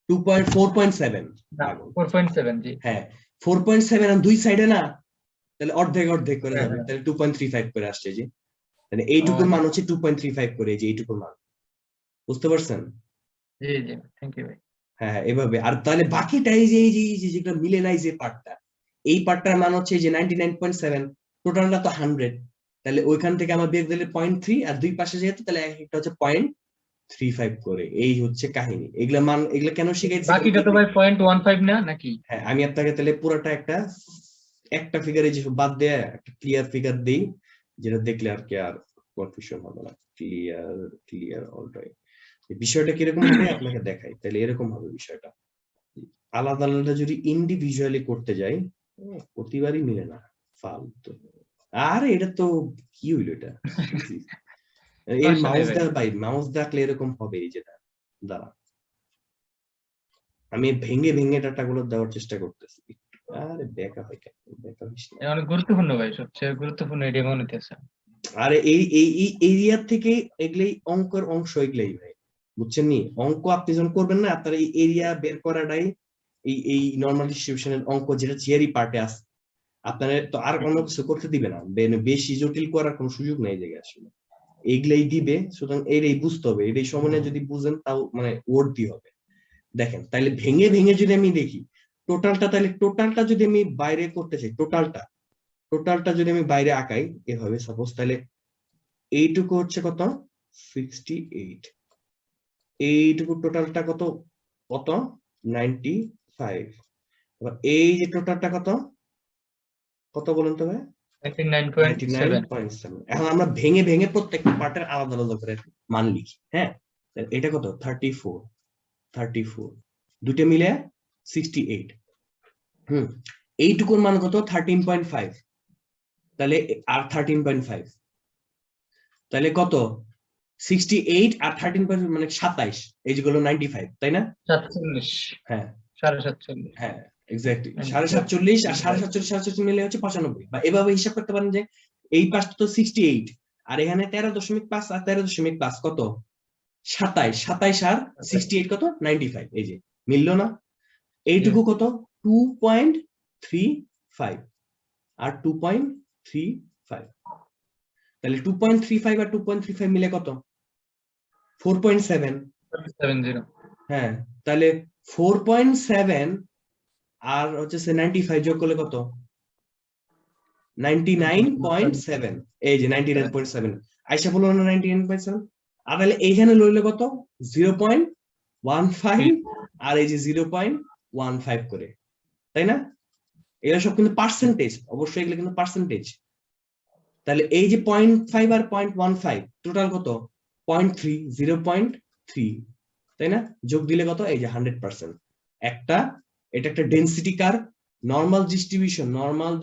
4.7 না, পাগল। 4.7। জি, হ্যাঁ 4.7 আর দুই সাইডে না, তাহলে অর্ধেক অর্ধেক করে হ্যাঁ যাবে, হ্যাঁ। তাহলে 2.35 করে আসছে। যে তাহলে এইটুকুর মান হচ্ছে 2.35 করে, এই যে এইটুকুর মান, বুঝতে পারছেন? জি জি, থ্যাংক ইউ ভাই। হ্যাঁ এভাবে। আর তাহলে বাকিটা এই যে যেটা মিলে নাই যে পার্টটা, এই পার্টটার মান হচ্ছে যে 99.7, টোটালটা তো 100, তাহলে ওইখান থেকে আমার বিয়োগ দিলে 0.3 আর দুই পাশে যেহেতু, তাহলে একটা হচ্ছে 0.35 করে। এই হচ্ছে কাহিনী। এগুলা মান এগুলা কেন শিখাইছি? বাকিটা তো ভাই 0.15 না নাকি? হ্যাঁ আমি আপনাকে তাহলে পুরোটা একটা ফিগারে যে বাদ দেয়া একটা ক্লিয়ার ফিগার দেই, যেটা দেখলে আর কি আর কনফিউশন হবে না। Clear alright. বিষয়টা কিরকম হবে আপনাকে দেখাই, তাহলে এরকম হবে বিষয়টা। আলাদা আলাদা যদি ইন্ডিভিজুয়ালি করতে যাই, প্রতিবারই মিলে না, ফালতু। আরে এটা তো কি হইলো এটা? এর সমস্যা নেই মাউস ভাই। দেওয়ার ভাই, মাউস ডাকলে এরকম হবে, এই যেটা দাঁড়া, আমি ভেঙে ভেঙে ডাটাগুলো দেওয়ার চেষ্টা করতেছি। আরে বেকা হয় কেন? বেকা হইস না। এটা অনেক গুরুত্বপূর্ণ ভাই, সবচেয়ে গুরুত্বপূর্ণ এরিয়া মনে হইতেছে। আরে এই এরিয়া থেকে এগুলাই অঙ্কের অংশ, এগুলাই ভাই, বুঝছেন নি? অঙ্ক আপনি যখন করবেন না, আপনার এই এরিয়া বের করাটাই এই নর্মাল ডিস্ট্রিবিউশনের অঙ্ক, যেটা থিওরি পার্টে আছে। আপনার তো আর কোনো কিছু করতে দিবে না, বেশি জটিল করার কোনো সুযোগ নেই জায়গায় আসলে। এইগুলাই দিবে, সুতরাং এটাই বুঝতে হবে। এটাই সময় যদি বুঝেন তাও মানে ওর্থই হবে। দেখেন তাহলে ভেঙে ভেঙে যদি আমি দেখি টোটালটা, তাহলে টোটালটা যদি আমি বাইরে করতে চাই, টোটালটা যদি আমি বাইরে আঁকাই এভাবে সাপোজ, তাহলে এইটুকু হচ্ছে কত? 68। এইটুকু টোটালটা কত? কত? 95। এবার এই যে টোটালটা কত কত বলেন তো ভাই? 99.7। 99.7। এখন আমরা ভেঙে ভেঙে প্রত্যেকটা পার্টের আলাদা আলাদা করে মান লিখি। হ্যাঁ এটা কত? 34 দুটো মিলে 68। এইটুকুর মান কত? 13.5। তাহলে আর 13.5, তাহলে কত? 68 আর 13.5 মানে 27, এই যেগুলো 95, তাই না? 47, হ্যাঁ 47.5। হ্যাঁ এক্স্যাক্টলি 47.5 আর 47.5 মিলে হচ্ছে 95। বা এভাবে হিসাব করতে পারেন যে এই পাশটা তো 68, আর এখানে 13.5 আর 13.5 কত? 27 আর 68 কত? 95। এই যে মিললো না? এইটুকু কত? 2.35 আর 2.35, তাহলে 2.35 আর 2.35 মিলে কত? 4.7। 70। হ্যাঁ তাহলে 4.7 আর হচ্ছে 95 যোগ করলে কত? 99.7। এই যে 99.7 আইসা বললো না? 99.7। আর তাহলে এইখানে লইলে কত? 0.15 আর এই যে 0.15 করে, তাই না? এগুলো সব কিন্তু পার্সেন্টেজ, অবশ্যই এগুলো কিন্তু পার্সেন্টেজ। তাহলে এই যে 0.5 আর 0.15 টোটাল কত? 0.3, 0.3, তাই না? যোগ দিলে কত? এই যে 100%। এটা একটা ডেনসিটি কার্ভ। নর্মাল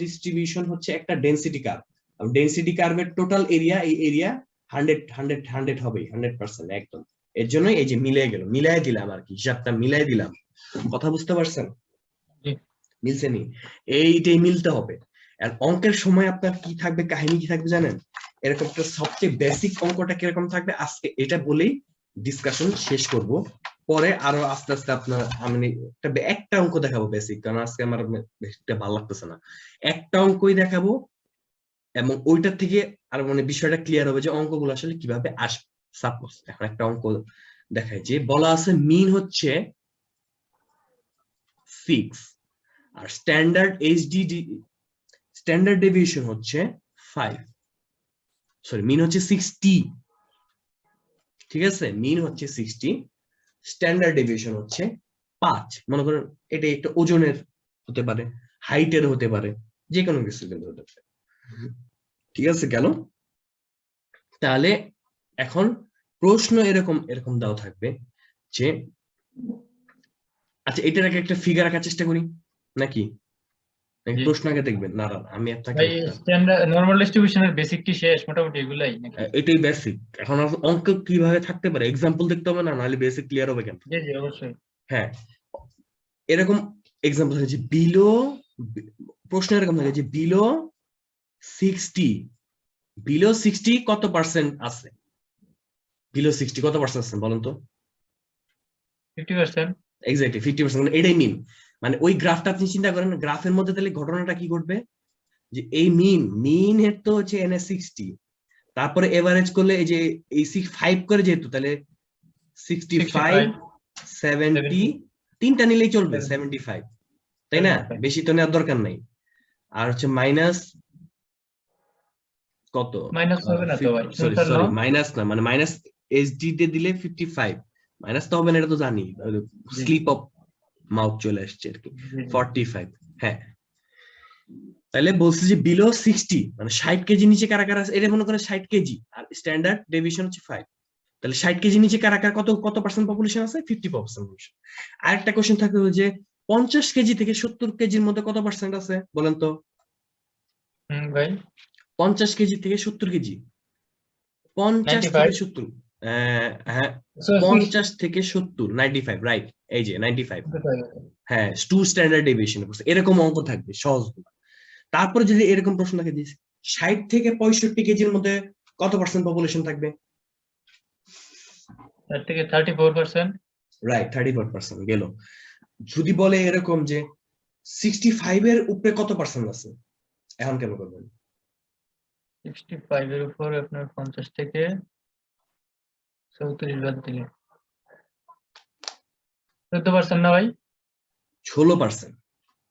ডিস্ট্রিবিউশন হচ্ছে একটা ডেনসিটি কার্ভ। ডেনসিটি কার্ভের টোটাল এরিয়া, এই এরিয়া 100 হবে, 100% একদম। এর জন্যই এই যে মিলাই দিলাম আর কি, হিসাবটা মিলাই দিলাম। কথা বুঝতে পারছেন? মিলছে নি? এইটাই মিলতে হবে। আর অঙ্কের সময় আপনার কি থাকবে, কাহিনী কি থাকবে জানেন? এরকম একটা সবচেয়ে বেসিক অঙ্কটা কিরকম থাকবে, আজকে এটা বলেই ডিসকাশন শেষ করব। পরে আরো আস্তে আস্তে আপনার আমি একটা অঙ্ক দেখাবো বেসিক, কারণ আজকে আমার বেশিটা ভালো লাগতেছে না। একটা অঙ্কই দেখাবো, এবং ওইটার থেকে আর মানে বিষয়টা ক্লিয়ার হবে যে অঙ্কগুলো আসলে কিভাবে আসবে। সাপোজ এখন একটা অঙ্ক দেখাই, যে বলা আছে মিন হচ্ছে 6 আর স্ট্যান্ডার্ড ডেভিয়েশন হচ্ছে 5, সরি মিন হচ্ছে 60, ঠিক আছে? মিন হচ্ছে 60, স্ট্যান্ডার্ড ডেভিয়েশন হচ্ছে 5। মনে করেন এটা একটা ওজনের হতে পারে, হাইটের হতে পারে, যে কোনো কিছু কিন্তু হতে পারে, ঠিক আছে? গেল? তাহলে এখন প্রশ্ন এরকম এরকম দাও থাকবে যে আচ্ছা এটার আগে একটা ফিগার আঁকার চেষ্টা করি নাকি জি। প্রশ্ন আগে দেখবেন না আমি আপনাকে ভাই একটা স্ট্যান্ডার্ড নরমাল ডিস্ট্রিবিউশনের বেসিক কি শেষ মোটামুটি এগুলাই নাকি? এটাই বেসিক। এখন আর অঙ্ক কিভাবে থাকতে পারে এক্সাম্পল দেখতে হবে না, নাহলে বেসিক ক্লিয়ার হবে কেন? জি জি অবশ্যই। হ্যাঁ, এরকম এক্সাম্পল হচ্ছে বিলো, প্রশ্ন এরকম থাকে যে বিলো 60 কত পার্সেন্ট আছে? বিলো 60 কত পার্সেন্ট আছে বলেন তো? 50%। এক্স্যাক্টলি 50%, মানে এটাই মিন। মানে ওই গ্রাফটা আপনি চিন্তা করেন, গ্রাফের মধ্যে তাহলে ঘটনাটা কি ঘটবে যে এই মিন এর তো হচ্ছে এন 60, তারপরে এভারেজ করলে এই যে এই 5 করে যেহেতু, তাহলে 65 70 তিনটা নিলেই চলবে 75, তাই না? 75 বেশি তো নেওয়ার দরকার নাই। আর হচ্ছে মাইনাস কত, মাইনাস হবে না তো ভাই, সরি আনসার সরি নাও। মাইনাস না, মানে মাইনাস এইচডি তে দিলে 55, মাইনাস তো হবে না, এটা তো জানি, জি স্লিপ অফ মাউথ চলে আসছে আর কি। জি জি। 45, হ্যাঁ। তাহলে বলছে যে বিলো 60 মানে 60 কেজি নিচে কারা কারা আছে, এটা মনে করেন 60 কেজি, আর স্ট্যান্ডার্ড ডেভিয়েশন হচ্ছে 5, তাহলে 60 কেজি নিচে কারা কারা কত কত পার্সেন্ট পপুলেশন আছে? 50% পপুলেশন। আরেকটা কোশ্চেন থাকবে যে 50 কেজি থেকে 70 কেজির মধ্যে কত পার্সেন্ট আছে বলেন তো? ভাই 50 কেজি থেকে 70 কেজি, 50 থেকে 95। 70, হ্যাঁ সো 50 থেকে 70, 95, রাইট, এই যে 95। 65। হ্যাঁ, টু স্ট্যান্ডার্ড ডেভিয়েশন করছে, এরকম অঙ্ক থাকবে সহজ। তারপরে যদি এরকম প্রশ্ন থাকে যে 60 থেকে 65 কেজির মধ্যে কত পার্সেন্ট পপুলেশন থাকবে? তার থেকে 34%। রাইট, 34% গেল। যদি বলে এরকম যে 65 এর উপরে কত পার্সেন্ট আছে, এখন কেন করবেন? 65 এর উপর আপনার 50 থেকে 34 বাদ দিলে 14% না ভাই? 16%।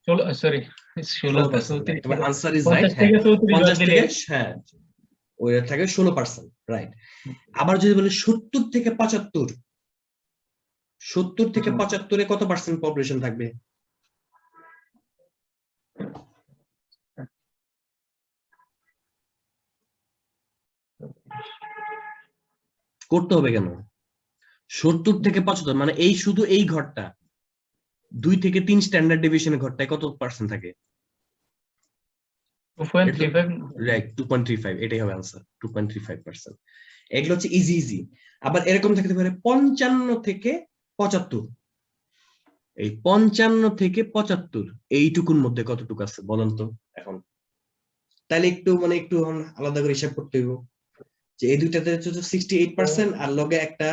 16 16 তো 34 তোমার থেকে আনসার ইজ রাইট। 50 হ্যাঁ, থেকে 34 বাদ 50 দিলে থেকে, হ্যাঁ ওই থাকে 16%, রাইট। আবার যদি বলে 70 থেকে 75, 70 থেকে 75 এ কত পার্সেন্ট পপুলেশন থাকবে? করতে হবে কেন? 70 থেকে 75 মানে এই শুধু এই ঘরটা 2 থেকে 3 স্ট্যান্ডার্ড ডেভিয়েশনের ঘরটায় কত পার্সেন্ট থাকে? 2.35। রাইট, 2.35, এটাই হবে আনসার, 2.35%। এগুলো হচ্ছে ইজি ইজি। আবার এরকম থাকতে পারে 55 থেকে 75, এই 55 থেকে 75 এইটুকুর মধ্যে কতটুকু আছে বলেন তো এখন? তাহলে একটু মানে একটু আলাদা করে হিসাব করতে হইব যে এই দুইটাতে হচ্ছে 68% আর লগে একটা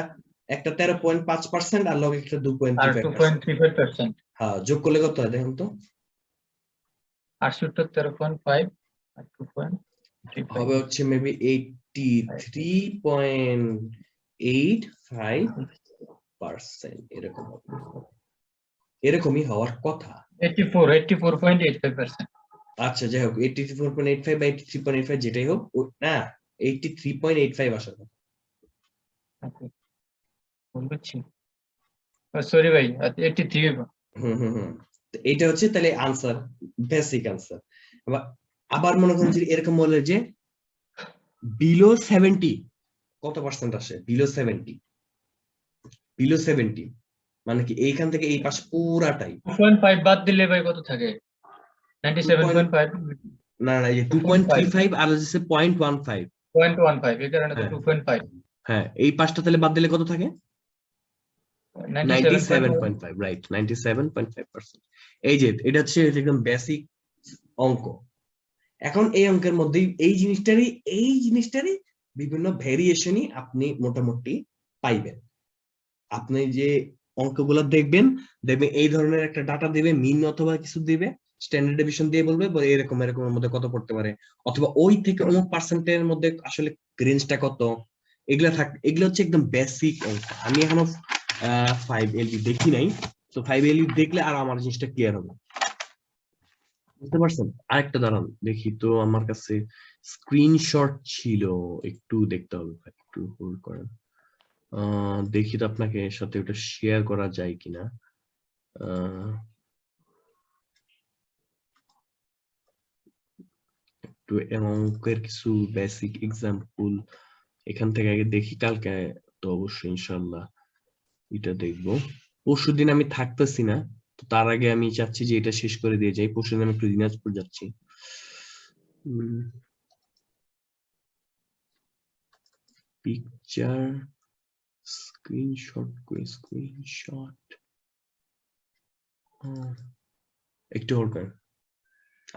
13.5% আর লগে একটা আর 2.35%। 2.35%। হ্যাঁ, যোগ করলে কত হয় দেখুন তো? 68 13.5 আর 2.35 হবে হচ্ছে মেবি 83.85%, এরকম হবে, এরকমই হওয়ার কথা। 84.85%। আচ্ছা যাই হোক, 84.85 বা 83.85 যেটাই হোক, না 83.85 আসার কথা। বুঝছি। সরি ভাই 83 হইব। হুম। তো এটা হচ্ছে তাহলে আনসার, বেসিক আনসার। আবার মনে করেন যে এরকম বলে যে বিলো 70 কত পার্সেন্ট আসে? বিলো 70 মানে কি এইখান থেকে এই পাশ পুরাটাই 2.5 বাদ দিলে ভাই কত থাকে? 97.5। না না, এই যে 2.5 2.35 আর হচ্ছে 0.15। 0.15 এই কারণে তো হ্যাঁ 2.5। হ্যাঁ, এই পাঁচটা তাহলে বাদ দিলে কত থাকে? 97.5। 97.5, রাইট, 97.5%। এই যে এটা হচ্ছে একদম বেসিক অঙ্ক। এখন এই অঙ্কের মধ্যে এই জিনিসটারই বিভিন্ন ভেরিয়েশনই আপনি মোটামুটি পাইবেন। আপনি যে অঙ্কগুলো দেখবেন এই ধরনের একটা ডাটা দিবে, মিন অথবা কিছু দিবে, স্ট্যান্ডার্ড ডেভিয়েশন দিয়ে বলবে এরকম এরকমের মধ্যে কত পড়তে পারে, অথবা ওই থেকে অমুক পার্সেন্টের মধ্যে আসলে রেঞ্জটা কত, এগুলো হচ্ছে একদম বেসিক অঙ্ক। আমি এখনো 5LB দেখি নাই, তো 5LB দেখলে আর আমার জিনিসটা ক্লিয়ার হবে, বুঝতে পারছেন? আরেকটা দাঁড়ান দেখি তো, আমার কাছে স্ক্রিনশট ছিল, একটু দেখতে হবে, একটু হোল্ড করেন। দেখি তো আপনাকে সাথে ওটা শেয়ার করা যায় কিনা। একটু অঙ্কের কিছু বেসিক এক্সাম্পল এখান থেকে আগে দেখি, কালকে তো তো অবশ্যই ইনশাল্লাহ এটা দেখবো। পরশুদিন আমি থাকতেছি না, তো তার আগে আমি চাচ্ছি যে এটা শেষ করে দিয়ে যাই। পরশুদিন আমি একটু দিনাজপুর যাচ্ছি। পিকচার স্ক্রিনশট একটু হোল্ড করেন,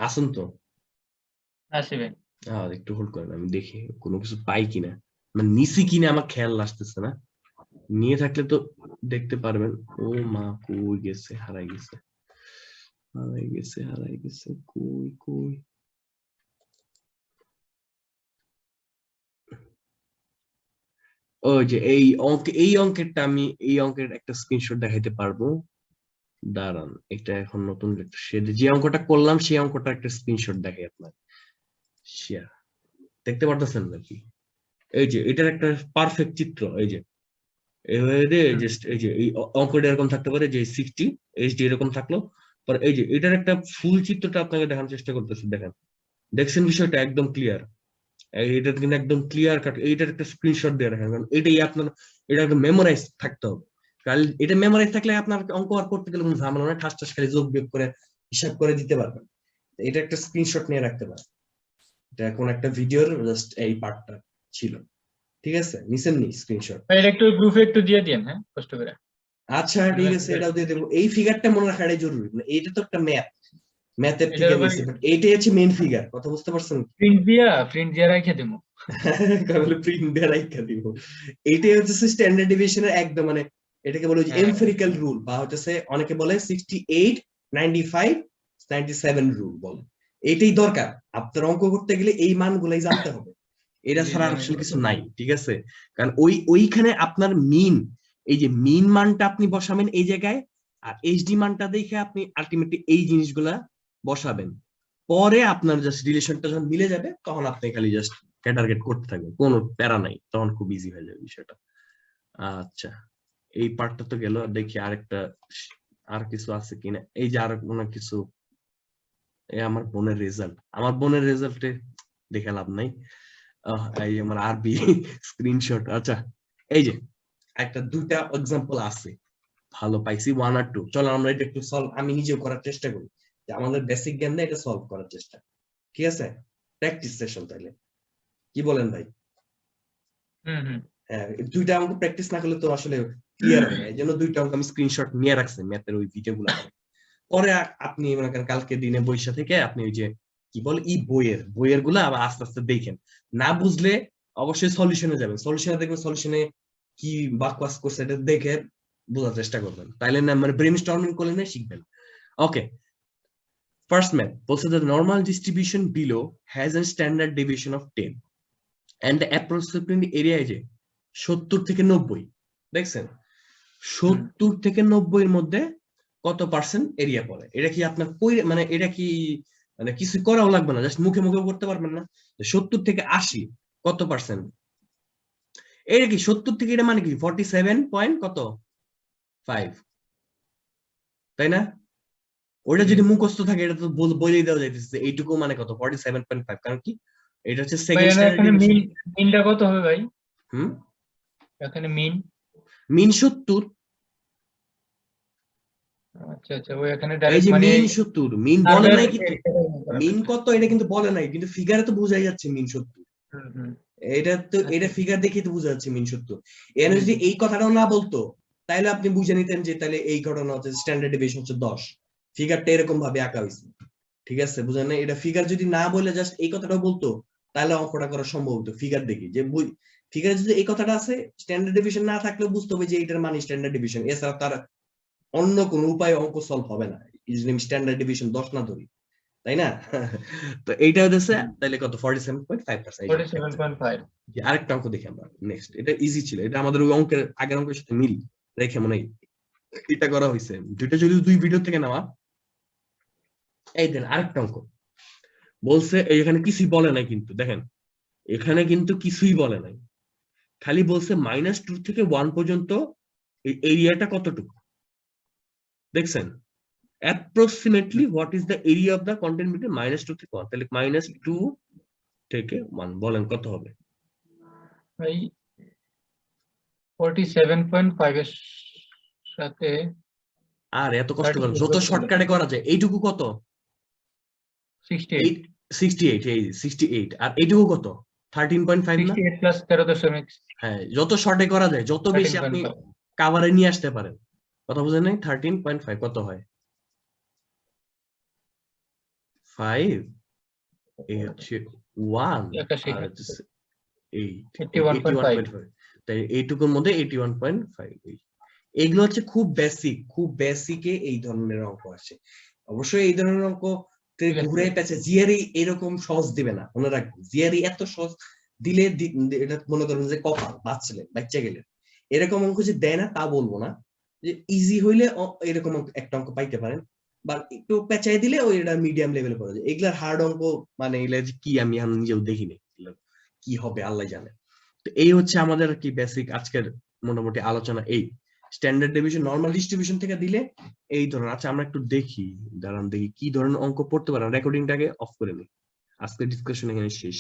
আসুন তো। আসবে। একটু হোল্ড করেন, আমি দেখি কোনো কিছু পাই কিনা, মানে নিছি কিনা আমার খেয়াল আসতেছে না। নিয়ে থাকলে তো দেখতে পারবেন। ও মা, কই গেছে, হারাই গেছে, কই কই। ওই যে এই অঙ্কেরটা আমি এই অঙ্কের একটা স্ক্রিনশট দেখাইতে পারবো। দাঁড়ান, এটা এখন নতুন যে অঙ্কটা করলাম সেই অঙ্কটা একটা স্ক্রিনশট দেখাই আপনার। শেয়ার দেখতে পারতেছেন নাকি? এই যে এটার একটা পারফেক্ট চিত্র। এই যে এই অঙ্কটা এরকম থাকতে পারে যে 60 এইচডি এরকম থাকলো। পর এই যে এটার একটা ফুল চিত্রটা আপনাকে দেখানোর চেষ্টা করতেছি। দেখছেন বিষয়টা একদম ক্লিয়ার। এটা কিন্তু একদম ক্লিয়ার কাট। এইটার একটা স্ক্রিনশট দিয়ে রাখেন, কারণ এটাই আপনার, এটা একদম মেমোরাইজ থাকতে হবে। কারণ এটা মেমোরাইজ থাকলে আপনার অঙ্ক আর করতে গেলে কোনো ঝামেলা নয়, ঠাস ঠাস খালি যোগ বিয়োগ করে হিসাব করে দিতে পারবেন। এটা একটা স্ক্রিনশট নিয়ে রাখতে পারেন। এটা কোন একটা ভিডিওর জাস্ট এই পার্টটা ছিল, ঠিক আছে? নিছেন নি স্ক্রিনশট? ভাই এটা একটু গ্রুপে একটু দিয়ে দিন, হ্যাঁ, কষ্ট করে। আচ্ছা ঠিক আছে, এটাও দিয়ে দেবো। এই ফিগারটা মনে রাখাটাই জরুরি, মানে এইটা তো একটা ম্যাথের এটার ফিগার উপরে নিছে, বাট এইটাই হচ্ছে মেইন ফিগার। কথা বুঝতে পারছেন? প্রিন্ট দিয়া রেখে দেবো। তাহলে প্রিন্ট দিয়ে রাখা দিব। এইটাই হচ্ছে স্ট্যান্ডার্ড ডেভিয়েশনের একদম, মানে এটাকে বলে হ্যাঁ। এমফেরিক্যাল রুল, বা হচ্ছে অনেকে বলে 68 95 97 রুল বলে। এটাই দরকার আপনার অঙ্ক করতে গেলে, এই মানগুলাই জানতে হবে। এটা ছাড়া আর আসলে কিছু নাই, ঠিক আছে? কারণ ওইখানে আপনার মিন, এই যে মিন মানটা আপনি বসাবেন এই জায়গায়, আর এইচডি মানটা দেখে আপনি আলটিমেটলি এই জিনিসগুলা বসাবেন। পরে আপনার জাস্ট রিলেশনটা যখন মিলে যাবে, তখন আপনি খালি জাস্ট টার্গেট করতে থাকবেন, কোনো প্যারা নাই, তখন খুব ইজি হয়ে যাবে বিষয়টা। আচ্ছা, এই পার্টটা তো গেল। দেখি আরেকটা, আর কিছু আছে কিনা। এই যে আর কোনো কিছু, এই আমার বোনের রেজাল্টে দেখে লাভ নাই। এই আমার আরবি স্ক্রিনশট। আচ্ছা, এই যে একটা দুইটা এক্সাম্পল আছে, ভালো পাইছি 1 আর 2। চলো আমরা এটা একটু সলভ, আমি নিজেও করার চেষ্টা করি, যে আমাদের বেসিক জ্ঞান দিয়ে এটা সলভ করার চেষ্টা। ঠিক আছে, প্র্যাকটিস সেশন তাইলে, কি বলেন ভাই? হ্যাঁ, দুইটা অঙ্ক প্র্যাকটিস না করলে তো আসলে ক্লিয়ার হবে না। এই জন্য দুইটা অঙ্ক আমি স্ক্রিনশট নিয়ে রাখছি ম্যাথের ওই ভিডিওগুলো। পরে আপনি মনে করেন কালকে দিনে বৈশা থেকে আপনি ওই যে কি বলে বইয়ের গুলা আবার আস্তে আস্তে দেখেন। না বুঝলে অবশ্যই সলিউশনে যাবেন, সলিউশনে দেখবেন সলিউশনে কি বাকওয়াস করছে এটা দেখে বোঝার চেষ্টা করবেন, তাইলে না মানে ব্রেইনস্টর্মিং করলে না শিখবেন। ওকে, ফার্স্ট ম্যাথ বলছে the normal distribution below has a standard deviation of 10 and the approximate area is 70 থেকে 90। দেখছেন, 70 থেকে 90 এর মধ্যে কত পার্সেন্ট এরিয়া পড়ে? এটা কি আপনার মানে এটা কি মানে কিছু করাও লাগবে না, জাস্ট মুখে মুখে করতে পারবেন না? 70 থেকে 80 কত পার্সেন্ট? এটা কি 70 থেকে, এটা মানে কি 47 পয়েন্ট কত 5, তাই না? ওটা যদি মুখস্থ থাকে এটা তো বলেই দেওয়া যাইতেছে এইটুকু মানে কত 47.5। কারণ কি এটা হচ্ছে সেকেন্ড স্ট্যান্ডার্ড ডিভিশন। মিনটা কত হবে ভাই? হুম, এখানে মিন 70। আচ্ছা আচ্ছা, ওই এখানে এই ডাইরেক্ট যে মানে মিন 70, মিন বলে নাই কিন্তু, মিন কত এটা কিন্তু বলে নাই, কিন্তু ফিগারে তো বোঝাই যাচ্ছে মিন 70। এটা তো এটা ফিগার দেখে তো বোঝা যাচ্ছে মিন 70। এর যদি এই কথাটাও না বলতো তাহলে আপনি বুঝে নিতেন যে তাহলে এই ঘটনা হচ্ছে স্ট্যান্ডার্ড ডেভিয়েশন হচ্ছে 10। ফিগারটা এরকম ভাবে আঁকা হয়েছে, ঠিক আছে? বুঝেন না? এটা ফিগার যদি না বলে জাস্ট এই কথাটাও বলতো তাহলে অঙ্কটা করা সম্ভব হতো। ফিগার দেখি যে ফিগারে যদি এই কথাটা আছে, স্ট্যান্ডার্ড ডেভিয়েশন না থাকলেও বুঝতে হবে যে এটার মানে স্ট্যান্ডার্ড ডেভিয়েশন, এছাড়া তার অন্য কোনো উপায়ে অঙ্ক সলভ হবে না স্ট্যান্ডার্ড ডেভিয়েশন 10 না ধরি, তাই না? তো এইটা হচ্ছে তাহলে কত 47.5%। 47.5। আরেকটা অঙ্ক দেখি আমরা নেক্সট। এটা ইজি ছিল, এটা আমাদের ওই অঙ্কের আগের অঙ্কের সাথে মিল রেখে মনে হয় এটা করা হয়েছে। দুইটা যদি দুই ভিডিও থেকে নেওয়া। এই দেন আরেকটা অঙ্ক বলছে, এখানে কিছুই বলে নাই কিন্তু, দেখেন এখানে কিন্তু কিছুই বলে নাই, খালি বলছে -2 থেকে 1 পর্যন্ত এই এরিয়াটা কতটুকু। দেখছেন, approximately what is the area of the content between -2 থেকে 1। তাহলে -2 থেকে 1 বলেন কত হবে? ভাই 47.5 এর সাথে আর এত কষ্ট 30 করেন, যোগ যত করতে শর্টকাটে করা যায়। এইটুকু কত? 68 68, এই 68, আর এইটুকু কত? 13.5 না? 68 প্লাস 13.6 হ্যাঁ, যত শর্টে করা যায়, যত বেশি আপনি 13.5 কাভারে নিয়ে আসতে পারেন। কথা বুঝেন নাই? 13.5 কত হয়? 5, এই হচ্ছে 1, একটা আর শিখা হচ্ছে 8, 81.5 81.5। তাই এইটুকুর মধ্যে 81.5। এইগুলো হচ্ছে খুব বেসিকে এই ধরনের অঙ্ক আসে। অবশ্যই এই ধরনের অঙ্ক ঠিক আছে। ঘুরে পেঁচে জিআরই এরকম সহজ দিবে না, মনে রাখবেন। জিআরই এত সহজ দিলে এটা মনে করবেন যে কপাল, বাচ্চা গেলেন। এরকম অঙ্ক যে দেয় না তা বলবো না, যে ইজি হইলে এরকম একটা অঙ্ক পাইতে পারেন, বা একটু পেঁচাই দিলে ওই এটা মিডিয়াম লেভেলে পড়া যায়। এগুলার হার্ড অঙ্ক মানে এগুলা যে কি আমি এখন নিজেও দেখিনি, এগুলা কি হবে আল্লাহ জানে। তো এই হচ্ছে আমাদের কি বেসিক আজকের মোটামুটি আলোচনা। এই স্ট্যান্ডার্ড ডেভিয়েশন, নরমাল ডিস্ট্রিবিউশন থেকে দিলে এই ধরনের। আচ্ছা, আমরা একটু দেখি, দাঁড়ান দেখি কি ধরনের অঙ্ক পড়তে পারেন। রেকর্ডিংটাকে অফ করে নিই। আজকের ডিসকাশন এখানে শেষ।